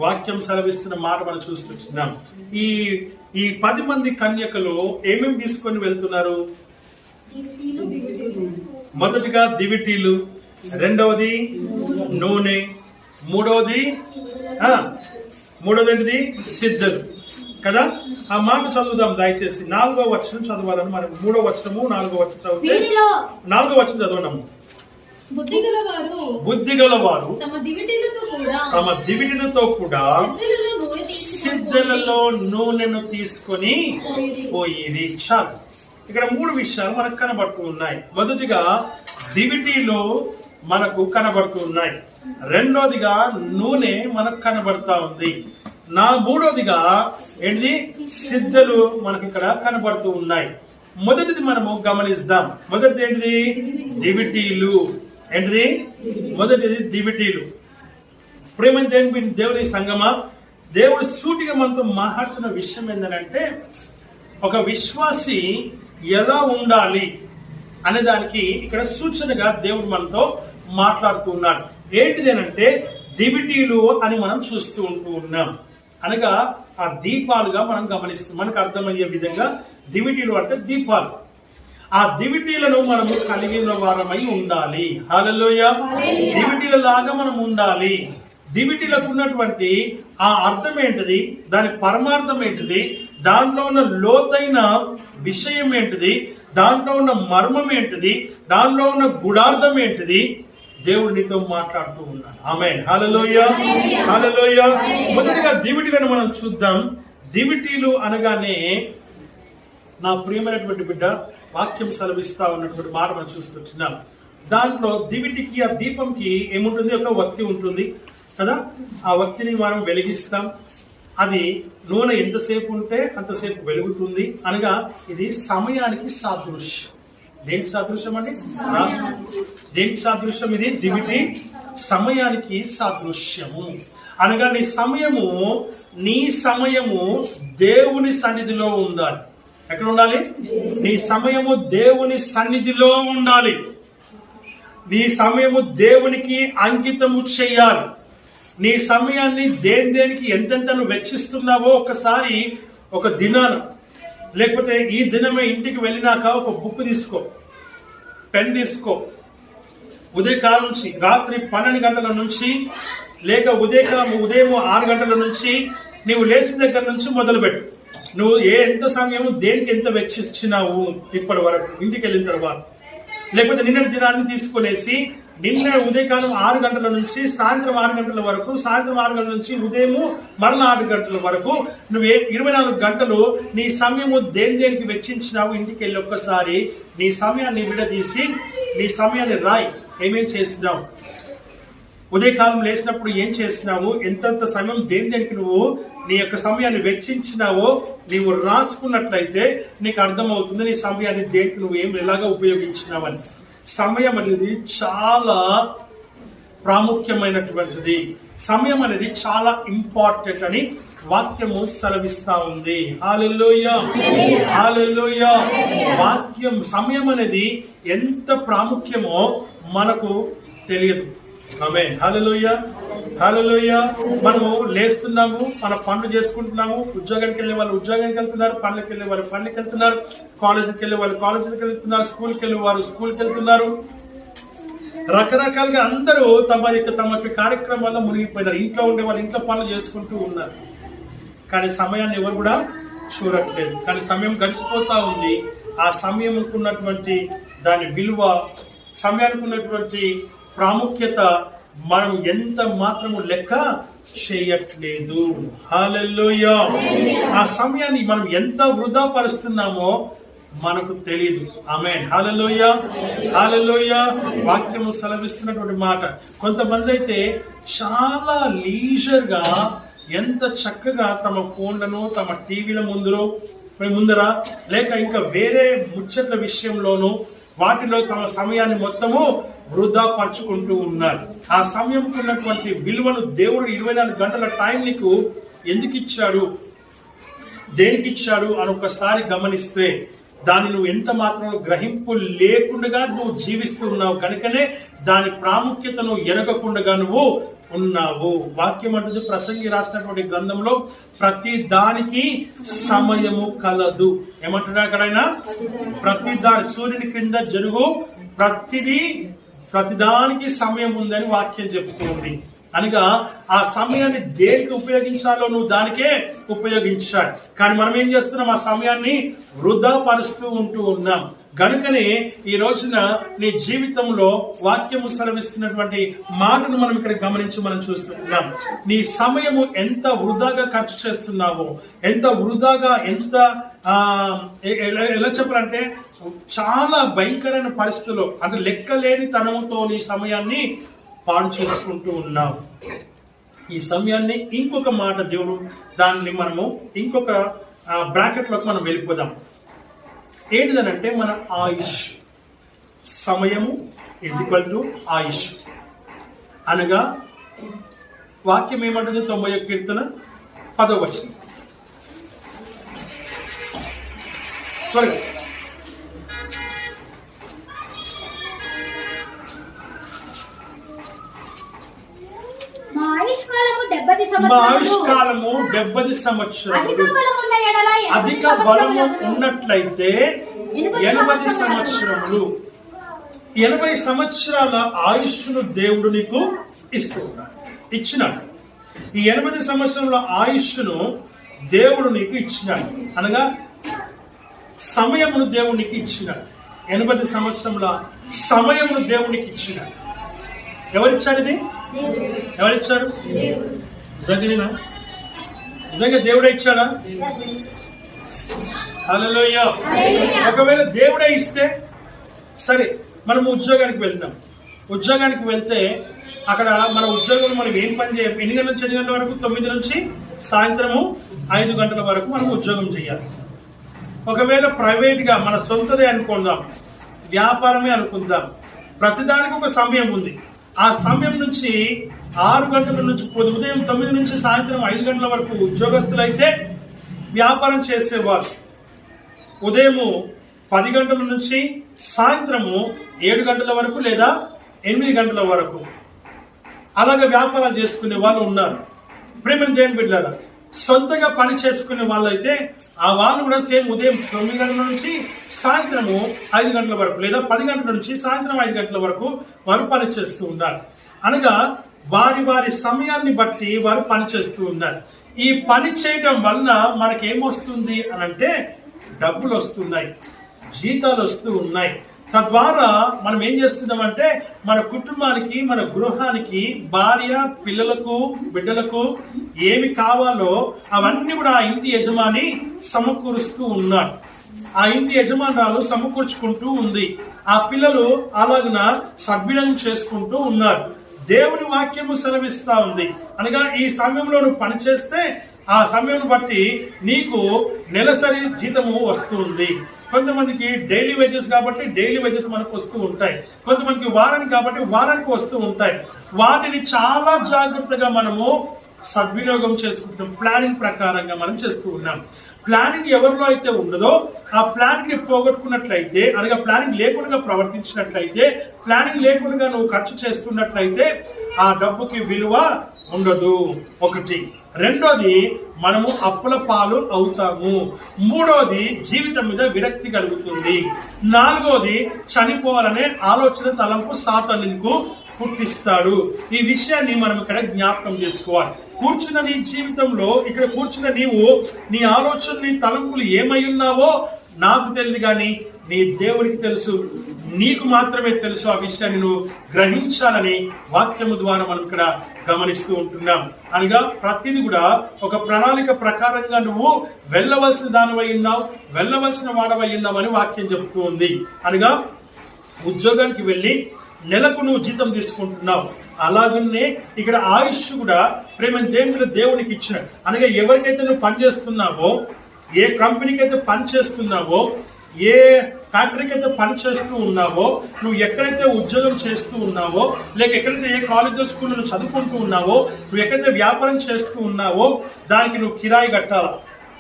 వాక్యం సెలవిస్తున్న మాట మనం చూస్తున్నాం. ఈ 10 మంది కన్యకలు ఏమేమి తీసుకొని వెళ్తున్నారు? మొదటిగా దివిటీలు, రెండవది నూనె, మూడవది ఏంటిది? సిద్ధలు కదా. ఆ మాట చదువుదాం దయచేసి. 4వ వచనం చదవాలని మనం 3వ వచనము 4వ వచనం చదివితే 4వ వచనం చదవనము. బుద్ధిగలవారు తమ దివిటీలతో కూడా సిద్ధలలో నూనెను తీసుకొని పోయిరి. చాలు. ఇక్కడ 3 విషయాలు మనకు కనబడుతూ ఉన్నాయి. మొదటిగా దివిటీలు మనకు కనబడుతూ ఉన్నాయి. రెండోదిగా నూనె మనకు కనబడతా ఉంది. మూడోదిగా ఏంటిది? సిద్ధలు మనకి ఇక్కడ కనబడుతూ ఉన్నాయి. మొదటిది మనము గమనిద్దాం. మొదటిది ఏంటిది? దివిటీలు. ఏంటిది? మొదటిది దివిటీలు. ప్రేమ దేవుని సంగమా, దేవుడు సూటిగా మనతో మాట్లాడుతున్న విషయం ఏంటంటే ఒక విశ్వాసి ఎలా ఉండాలి అనే దానికి ఇక్కడ సూచనగా దేవుడు మనతో మాట్లాడుతూ ఉన్నాడు. ఏంటిదేనంటే దివిటీలు అని మనం చూస్తూ ఉన్నాం. అనగా ఆ దీపాలుగా మనం గమనిస్తాం. మనకు అర్థమయ్యే విధంగా దివిటీలు అంటే దీపాలు. ఆ దివిటీలను మనము కలిగిన వారమై ఉండాలి. హల్లెలూయా. దివిటీల లాగా మనం ఉండాలి. దివిటీలకు ఉన్నటువంటి ఆ అర్థం ఏంటిది? దాని పరమార్థం ఏంటిది? దాంట్లో ఉన్న లోతైన విషయం ఏంటిది? దాంట్లో ఉన్న మర్మం ఏంటిది? దాంట్లో ఉన్న గుడార్థం ఏంటిది? దేవుడు నీతో మాట్లాడుతూ ఉన్నాడు. ఆమేన్. హల్లెలూయా, హల్లెలూయా. మొదటిగా దివిటీలను మనం చూద్దాం. దివిటీలు అనగానే నా ప్రియమైనటువంటి బిడ్డ వాక్యం సెలవిస్తా ఉన్నటువంటి మాట మనం చూస్తున్నాం. దాంట్లో దివిటికి, ఆ దీపంకి ఏముంటుంది? ఒక వత్తి ఉంటుంది కదా. ఆ వత్తిని మనం వెలిగిస్తాం. అది నూనె ఎంతసేపు ఉంటే అంతసేపు వెలుగుతుంది. అనగా ఇది సమయానికి సాదృశ్యం. దేనికి సాదృశ్యం అండి? దేనికి సాదృశ్యం? ఇది దివిటి సమయానికి సాదృశ్యము. అనగా నీ సమయము దేవుని సన్నిధిలో ఉండాలి. ఎక్కడ ఉండాలి? నీ సమయము దేవుని సన్నిధిలో ఉండాలి. నీ సమయము దేవునికి అంకితము చేయాలి. నీ సమయాన్ని దేనికి ఎంతెంత నువ్వు వెచ్చిస్తున్నావో ఒకసారి ఒక దినాన, లేకపోతే ఈ దినమే ఇంటికి వెళ్ళినాక ఒక బుక్ తీసుకో, పెన్ తీసుకో. ఉదయకాలం నుంచి రాత్రి 12 గంటల నుంచి, లేక ఉదయం 6 గంటల నుంచి నీవు లేచిన దగ్గర నుంచి మొదలుపెట్టు. నువ్వు ఎంత సమయం దేనికి ఎంత వెచ్చిస్తున్నావు ఇప్పటి వరకు ఇంటికి వెళ్ళిన తర్వాత. లేకపోతే నిన్నటి దినాన్ని తీసుకునేసి నిన్న ఉదయకాలం 6 గంటల నుంచి సాయంత్రం 6 గంటల వరకు, సాయంత్రం 6 గంటల నుంచి ఉదయము మరలా 6 గంటల వరకు నువ్వు 24 గంటలు నీ సమయము దేనికి వెచ్చించినావు. ఇంటికి వెళ్ళి ఒక్కసారి నీ సమయాన్ని విడదీసి నీ సమయాన్ని రాయి. ఏమేం చేసినావు? ఉదయకాలం లేచినప్పుడు ఏం చేసినావు? ఎంతంత సమయం దేనికి నువ్వు నీ యొక్క సమయాన్ని వెచ్చించినావో నీవు రాసుకున్నట్లయితే నీకు అర్థమవుతుంది నీ సమయాన్ని దేనికి నువ్వు ఎలాగా ఉపయోగించినావని. సమయం అనేది చాలా ప్రాముఖ్యమైనటువంటిది. సమయం అనేది చాలా ఇంపార్టెంట్ అని వాక్యము సెలవిస్తా ఉంది. హల్లెలూయా, హల్లెలూయా. వాక్యం సమయం అనేది ఎంత ప్రాముఖ్యమో మనకు తెలియదు. ఆమేన్, హల్లెలూయా, హల్లెలూయా. మనము లేస్తున్నాము, మన పనులు చేసుకుంటున్నాము. ఉద్యోగానికి వెళ్ళే వాళ్ళు ఉద్యోగానికి వెళ్తున్నారు, పనులకు వెళ్ళే వాళ్ళు పనులకు వెళ్తున్నారు, కాలేజీకి వెళ్ళే వాళ్ళు కాలేజీకి వెళ్తున్నారు, స్కూల్కి వెళ్ళే వారు స్కూల్కి వెళ్తున్నారు. రకరకాలుగా అందరూ తమ కార్యక్రమాల్లో మునిగిపోయినారు. ఇంట్లో ఉండే వాళ్ళు ఇంట్లో పనులు చేసుకుంటూ ఉన్నారు. కానీ సమయాన్ని ఎవరు కూడా చూడట్లేదు. కానీ సమయం గడిచిపోతా ఉంది. ఆ సమయంకు ఉన్నటువంటి దాని విలువ, సమయానికి ఉన్నటువంటి ప్రాముఖ్యత మనం ఎంత మాత్రము లెక్క చేయట్లేదు. హల్లెలూయా. ఆ సమయాన్ని మనం ఎంత వృధా పరుస్తున్నామో మనకు తెలియదు. ఆమేన్, హల్లెలూయా, హల్లెలూయా. వాక్యము సెలవిస్తున్నటువంటి మాట. కొంతమంది అయితే చాలా లీజర్ గా ఎంత చక్కగా తమ ఫోన్లను తమ టీవీల ముందర లేక ఇంకా వేరే ముచ్చట్ల విషయంలోనూ వాటిలో తమ సమయాన్ని మొత్తము వృధా పరుచుకుంటూ ఉన్నారు. ఆ సమయం ఉన్నటువంటి విలువను దేవుడు 24 గంటల టైం నీకు ఎందుకు ఇచ్చాడు, దేనికి ఇచ్చాడు అని ఒకసారి గమనిస్తే దాన్ని నువ్వు ఎంత మాత్రం గ్రహింపు లేకుండా నువ్వు జీవిస్తున్నావు కనుకనే దాని ప్రాముఖ్యతను ఎరగకుండా నువ్వు ఉన్నావు. వాక్యం అంటుంది, ప్రసంగి రాసినటువంటి గ్రంథంలో ప్రతి దానికి సమయము కలదు. ఏమంటున్నా అక్కడైనా? ప్రతి దాని సూర్యుని క్రింద జరుగు ప్రతిదానికి సమయం ఉందని వాక్యం చెప్తుంది. అనగా ఆ సమయాన్ని దేనికి ఉపయోగించాలో నువ్వు దానికే ఉపయోగించాలి. కానీ మనం ఏం చేస్తున్నాం? ఆ సమయాన్ని వృధా పరుస్తూ ఉంటూ ఉన్నాం. గనుకనే ఈ రోజున నీ జీవితంలో వాక్యము సెలవిస్తున్నటువంటి మాటను మనం ఇక్కడ గమనించి మనం చూస్తున్నాం. నీ సమయము ఎంత వృధాగా ఖర్చు చేస్తున్నావో, ఎంత వృధాగా, ఎంత ఎలా చెప్పాలంటే చాలా భయంకరమైన పరిస్థితుల్లో, అంటే లెక్కలేని తనముతో నీ సమయాన్ని పాడు చేసుకుంటూ ఉన్నావు. ఈ సమయాన్ని ఇంకొక మాట దేవుడు దాన్ని మనము ఇంకొక బ్రాకెట్ లోకి మనం వెళ్ళిపోదాం. ఏంటిదనంటే మన ఆయుష్. సమయము ఈక్వల్ టు ఆయుష్. అనగా వాక్యం ఏమంటుంది? 91 కీర్తన 10వ వచనం. త్వరగా మా ఆయుష్ కాలము 70 సంవత్సరాలు. అధిక బలము ఉన్నట్లయితే 80 సంవత్సరములు. 80 సంవత్సరాల ఆయుష్ను దేవుడు నీకు ఇచ్చినాడు. ఈ 80 సంవత్సరాల ఆయుష్ను దేవుడు నీకు ఇచ్చినాడు. అనగా సమయమును దేవునికి ఇచ్చినాడు. 80 సంవత్సరముల సమయమును దేవునికి ఇచ్చినాడు. ఎవరిచ్చారు ఇది? ఎవరిచ్చారు? నిజంగా నిజంగా దేవుడే ఇచ్చాడా? హల్లెలూయా. ఒకవేళ దేవుడే ఇస్తే సరే, మనం ఉద్యోగానికి వెళ్తాం. ఉద్యోగానికి వెళ్తే అక్కడ మన ఉద్యోగంలో మనం ఏం పని చేయాలి? 8 గంటల నుంచి 8 గంటల వరకు, 9 నుంచి సాయంత్రము 5 గంటల వరకు మనం ఉద్యోగం చేయాలి. ఒకవేళ ప్రైవేట్ గా మన సొంతదే అనుకుందాం, వ్యాపారమే అనుకుందాం, ప్రతిదానికి ఒక సమయం ఉంది. ఆ సమయం నుంచి 6 గంటల నుంచి ఉదయం 9 నుంచి సాయంత్రం 5 గంటల వరకు ఉద్యోగస్తులైతే వ్యాపారం చేసేవారు. ఉదయము 10 గంటల నుంచి సాయంత్రము 7 గంటల వరకు లేదా 8 గంటల వరకు అలాగే వ్యాపారం చేసుకునే వాళ్ళు ఉన్నారు. ప్రేమ దేని బిడ్డలారా, సొంతగా పని చేసుకునే వాళ్ళు అయితే ఆ వాళ్ళు కూడా సేమ్ ఉదయం 9 గంటల నుంచి సాయంత్రము 5 గంటల వరకు లేదా 10 గంటల నుంచి సాయంత్రం 5 గంటల వరకు వారు పని చేస్తూ ఉన్నారు. అనగా వారి సమయాన్ని బట్టి వారు పని చేస్తూ ఉన్నారు. ఈ పని చేయడం వలన మనకేమొస్తుంది అని అంటే డబ్బులు వస్తున్నాయి, జీతాలు వస్తూ ఉన్నాయి. తద్వారా మనం ఏం చేస్తున్నామంటే మన కుటుంబానికి, మన గృహానికి, భార్య, పిల్లలకు, బిడ్డలకు ఏమి కావాలో అవన్నీ కూడా ఆ ఇంటి యజమాని సమకూరుస్తూ ఉన్నారు. ఆ ఇంటి యజమానురాలు సమకూర్చుకుంటూ ఉంది. ఆ పిల్లలు అలాగున సద్వినియోగం చేసుకుంటూ ఉన్నారు. దేవుని వాక్యము సెలవిస్తా ఉంది. అనగా ఈ సమయంలో నువ్వు పనిచేస్తే ఆ సమయం బట్టి నీకు నెలసరి జీతము వస్తుంది. కొంతమందికి డైలీ వేజెస్ కాబట్టి డైలీ వేజెస్ మనకు వస్తూ ఉంటాయి. కొంతమందికి వారానికి కాబట్టి వారానికి వస్తూ ఉంటాయి. వాటిని చాలా జాగ్రత్తగా మనము సద్వినియోగం చేసుకుంటాం. ప్లానింగ్ ప్రకారంగా మనం చేస్తూ ఉన్నాం. ప్లానింగ్ ఎవరిలో అయితే ఉండదో ఆ ప్లానింగ్ ని పోగొట్టుకున్నట్లయితే, అనగా ప్లానింగ్ లేకుండా ప్రవర్తించినట్లయితే, ప్లానింగ్ లేకుండా నువ్వు ఖర్చు చేస్తున్నట్లయితే ఆ డబ్బుకి విలువ ఉండదు. ఒకటి. రెండోది, మనము అప్పుల పాలు అవుతాము. మూడోది, జీవితం మీద విరక్తి కలుగుతుంది. నాలుగోది, చనిపోవాలనే ఆలోచన తలంపు సాతానుకు పుట్టిస్తాడు. ఈ విషయాన్ని మనం ఇక్కడ జ్ఞాపకం చేసుకోవాలి. కూర్చున్న నీ జీవితంలో, ఇక్కడ కూర్చున్న నీవు, నీ ఆలోచన, నీ తలంపులు ఏమై ఉన్నావో నాకు తెలియదు, కానీ నీ దేవునికి తెలుసు. నీకు మాత్రమే తెలుసు. ఆ విషయాన్ని నువ్వు గ్రహించాలని వాక్యము ద్వారా మనం ఇక్కడ గమనిస్తూ ఉంటున్నాం. అనగా ప్రతిదీ కూడా ఒక ప్రణాళిక ప్రకారంగా నువ్వు వెళ్ళవలసిన దానివై ఉన్నావు, వెళ్ళవలసిన వాడవై ఉన్నావు అని వాక్యం చెబుతూ ఉంది. అనగా ఉద్యోగానికి వెళ్ళి నెలకు నువ్వు జీతం తీసుకుంటున్నావు. అలాగనే ఇక్కడ ఆయుష్ కూడా ప్రేమ దేవునికి ఇచ్చినాడు. అనగా ఎవరికైతే నువ్వు పనిచేస్తున్నావో, ఏ కంపెనీకి అయితే పని చేస్తున్నావో, ఏ ఫ్యాక్టరీకి అయితే పని చేస్తూ ఉన్నావో, నువ్వు ఎక్కడైతే ఉద్యోగం చేస్తూ ఉన్నావో, లేక ఎక్కడైతే ఏ కాలేజ్ స్కూల్లో నువ్వు చదువుకుంటూ ఉన్నావో, నువ్వు ఎక్కడైతే వ్యాపారం చేస్తూ ఉన్నావో, దానికి నువ్వు కిరాయి కట్టాలా,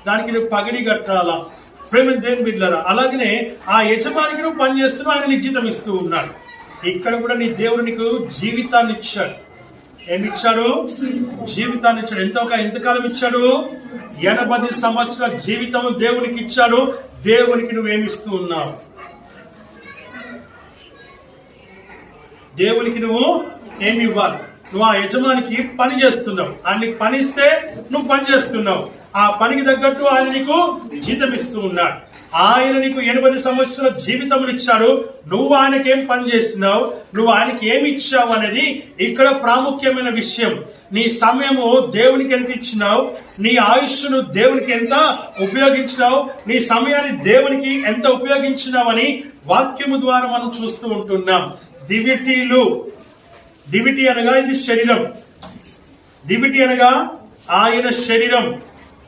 దానికి నువ్వు పగిడి కట్టాలా. ప్రేమ దేవుని బిడ్డలారా, అలాగనే ఆ యజమానికి నువ్వు పని చేస్తున్నావు, ఆయన నీకు జీతం ఇస్తూ ఉన్నాడు. ఇక్కడ కూడా నీ దేవుడు నీకు జీవితాన్ని ఇచ్చాడు. ఏమిచ్చాడు? జీవితాన్ని ఇచ్చాడు. ఎంతకాలం ఇచ్చాడు? 80 సంవత్సరాల జీవితం దేవునికి ఇచ్చాడు. దేవునికి నువ్వేమిస్తూ ఉన్నావు? దేవునికి నువ్వు ఏమి ఇవ్వాలి? నువ్వు ఆ యజమానికి పని చేస్తున్నావు. ఆయనకి పని ఇస్తే నువ్వు పని చేస్తున్నావు. ఆ పనికి తగ్గట్టు ఆయన నీకు జీతం ఇస్తూ ఉన్నాడు. ఆయన నీకు 80 సంవత్సరాల జీవితం ఇచ్చాడు. నువ్వు ఆయనకి ఏం పని చేస్తున్నావు, నువ్వు ఆయనకి ఏమి ఇచ్చావు అనేది ఇక్కడ ప్రాముఖ్యమైన విషయం. నీ సమయము దేవునికి ఎంత ఇచ్చినావు, నీ ఆయుష్ను దేవునికి ఎంత ఉపయోగించినావు, నీ సమయాన్ని దేవునికి ఎంత ఉపయోగించినావు అని వాక్యము ద్వారా మనం చూస్తూ ఉంటున్నాం. దివిటి అనగా ఇది శరీరం. దివిటి అనగా ఆయన శరీరం.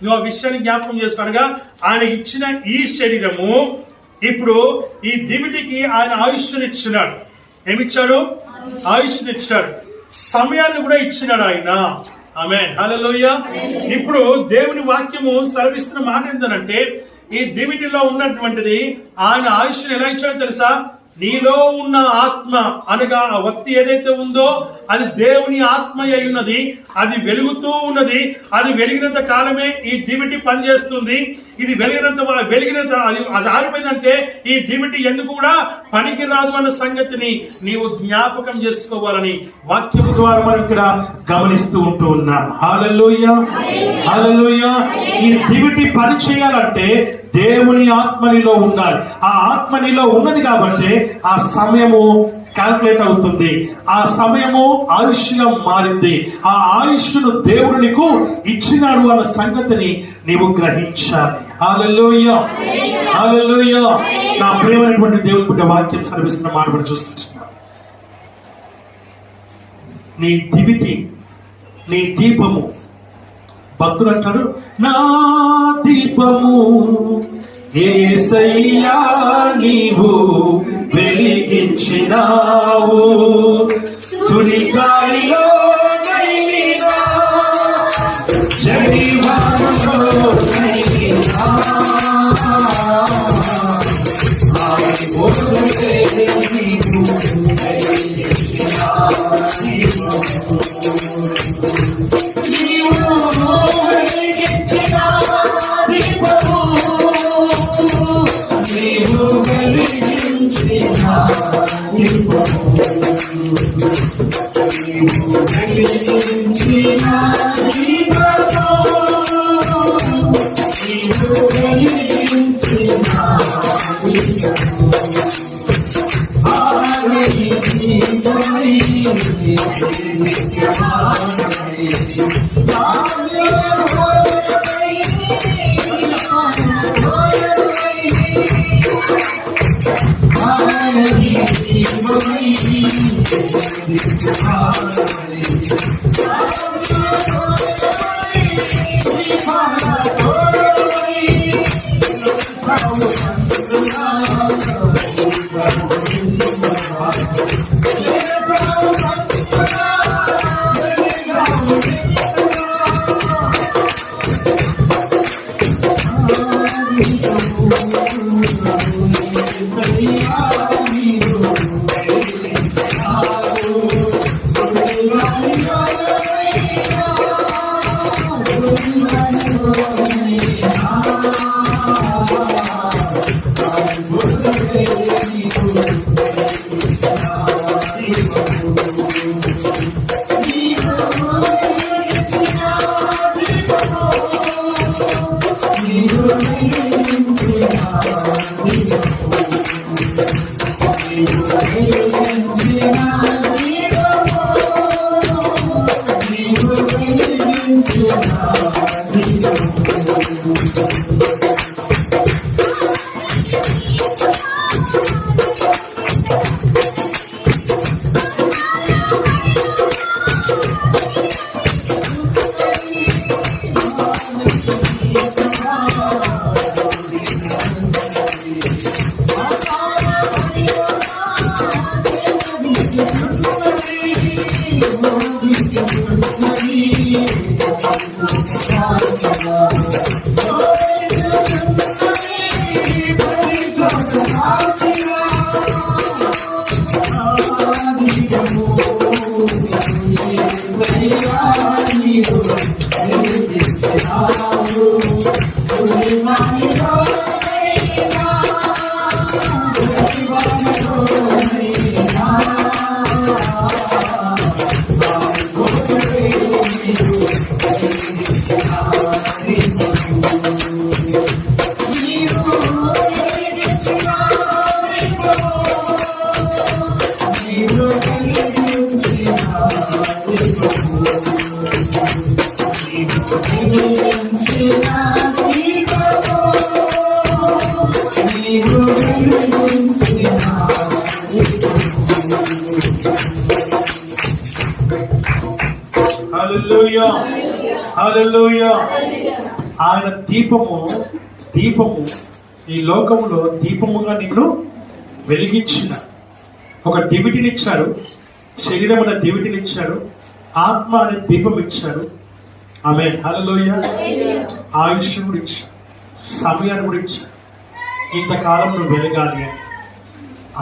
నువ్వు ఆ విషయాన్ని జ్ఞాపకం చేసుకోనగా ఆయన ఇచ్చిన ఈ శరీరము ఇప్పుడు ఈ దివిటికి ఆయన ఆయుష్ని ఇచ్చినాడు. ఏమిచ్చాడు? ఆయుష్ని ఇచ్చాడు. సమయాన్ని కూడా ఇచ్చినాడు ఆయన. ఆమేన్, హల్లెలూయా. ఇప్పుడు దేవుని వాక్యము సెలవిస్తున్న మాట ఏంటంటే, ఈ దివిటిలో ఉన్నటువంటిది ఆయన ఆయుష్ని ఎలా ఇచ్చాడో తెలుసా? నీలో ఉన్న ఆత్మ అనగా ఆ వత్తి ఏదైతే ఉందో అది దేవుని ఆత్మ అయి ఉన్నది. అది వెలుగుతూ ఉన్నది. అది వెలిగినంత కాలమే ఈ దివిటి పనిచేస్తుంది. ఇది వెలిగినంత అది ఆరిపోయిందంటే ఈ దివిటి ఎందుకు కూడా పనికి రాదు అన్న సంగతిని నీవు జ్ఞాపకం చేసుకోవాలని వాక్యం ద్వారా మనం ఇక్కడ గమనిస్తూ ఉంటూ ఉన్నాం. హల్లెలూయా, హల్లెలూయా. ఈ దివిటి పని చేయాలంటే దేవుని ఆత్మనిలో ఉండాలి. ఆ ఆత్మనిలో ఉన్నది కాబట్టి ఆ సమయము క్యాల్కులేట్ అవుతుంది. ఆ సమయము ఆయుష్గా మారింది. ఆ ఆయుష్ను దేవుడు నీకు ఇచ్చినాడు అన్న సంగతిని నీవు గ్రహించాలి. హల్లెలూయా, హల్లెలూయా. నా ప్రియమైనటువంటి దేవుని పుట్టిన వాక్యం సెలవిస్తున్న మాట కూడా చూస్తున్నాం. నీ దివిటి, నీ దీపము, భక్తులు అంటారు, నా దీపము యేసయ్యా నీవు వెలిగించినావు, తుని గాలిలో నైనా జడివానలో నైనా హల్లెలూయా హల్లెలూయా. ఆయన దీపము ఈ లోకములో దీపముగా నిన్ను వెలిగించిన ఒక దివిటినిచ్చాడు. శరీరం అనే దివిటినిచ్చాడు, ఆత్మ అనే దీపం ఇచ్చాడు. ఆమేన్ హల్లెలూయా. ఆయుష్ కూడా ఇచ్చాడు, సమయాన్ని కూడా ఇచ్చాడు. ఇంతకాలం నువ్వు వెలగాలి అని.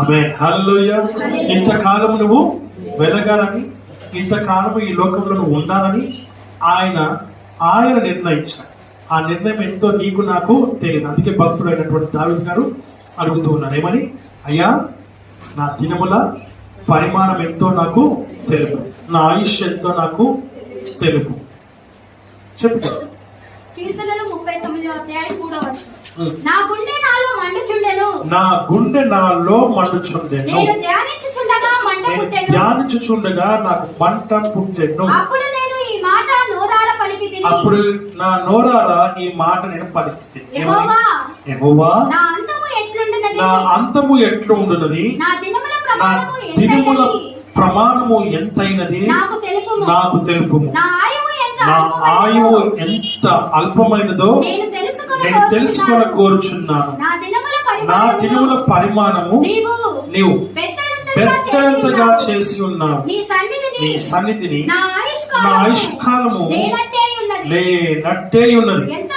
ఆమేన్ హల్లెలూయా. ఇంతకాలం నువ్వు వెలగాలని, ఇంతకాలం ఈ లోకంలో నువ్వు ఉండాలని ఆయన నిర్ణయించాడు. ఆ నిర్ణయం ఎంతో నీకు నాకు తెలియదు. అందుకే భక్తుడైనటువంటి దావీదు గారు అడుగుతూ ఉన్నారు, ఏమని? అయ్యా, నా దినముల పరిమాణం ఎంతో నాకు తెలుపు, నా ఆయుష్ ఎంతో నాకు తెలుపు. చెప్పు. కీర్తనలు 39వ అధ్యాయం 3వ వచనం. నా గుండె నాలో మండుచుండెను, నేను ధ్యానించుచుండగా మంట పుట్టెను. అప్పుడు నేను ఈ మాట నోరార పలికితిని, అప్పుడు నా నోరార ఈ మాట నేను పలికితిని. యెహోవా, నా అంతము ఎట్లుండునది, నా దినముల ప్రమాణము ఎంతైనది నాకు తెలుపుము. నా ఆయువు ఎంత అల్పమైనదో నేను తెలుసుకొని కోరుచున్నాను. నా దినముల పరిమాణము నీవు పెద్దగా చేసి ఉన్నావు. నీ సన్నిధిని నా ఆయుష్కాలము లేనట్టే ఉన్నది. ఎంత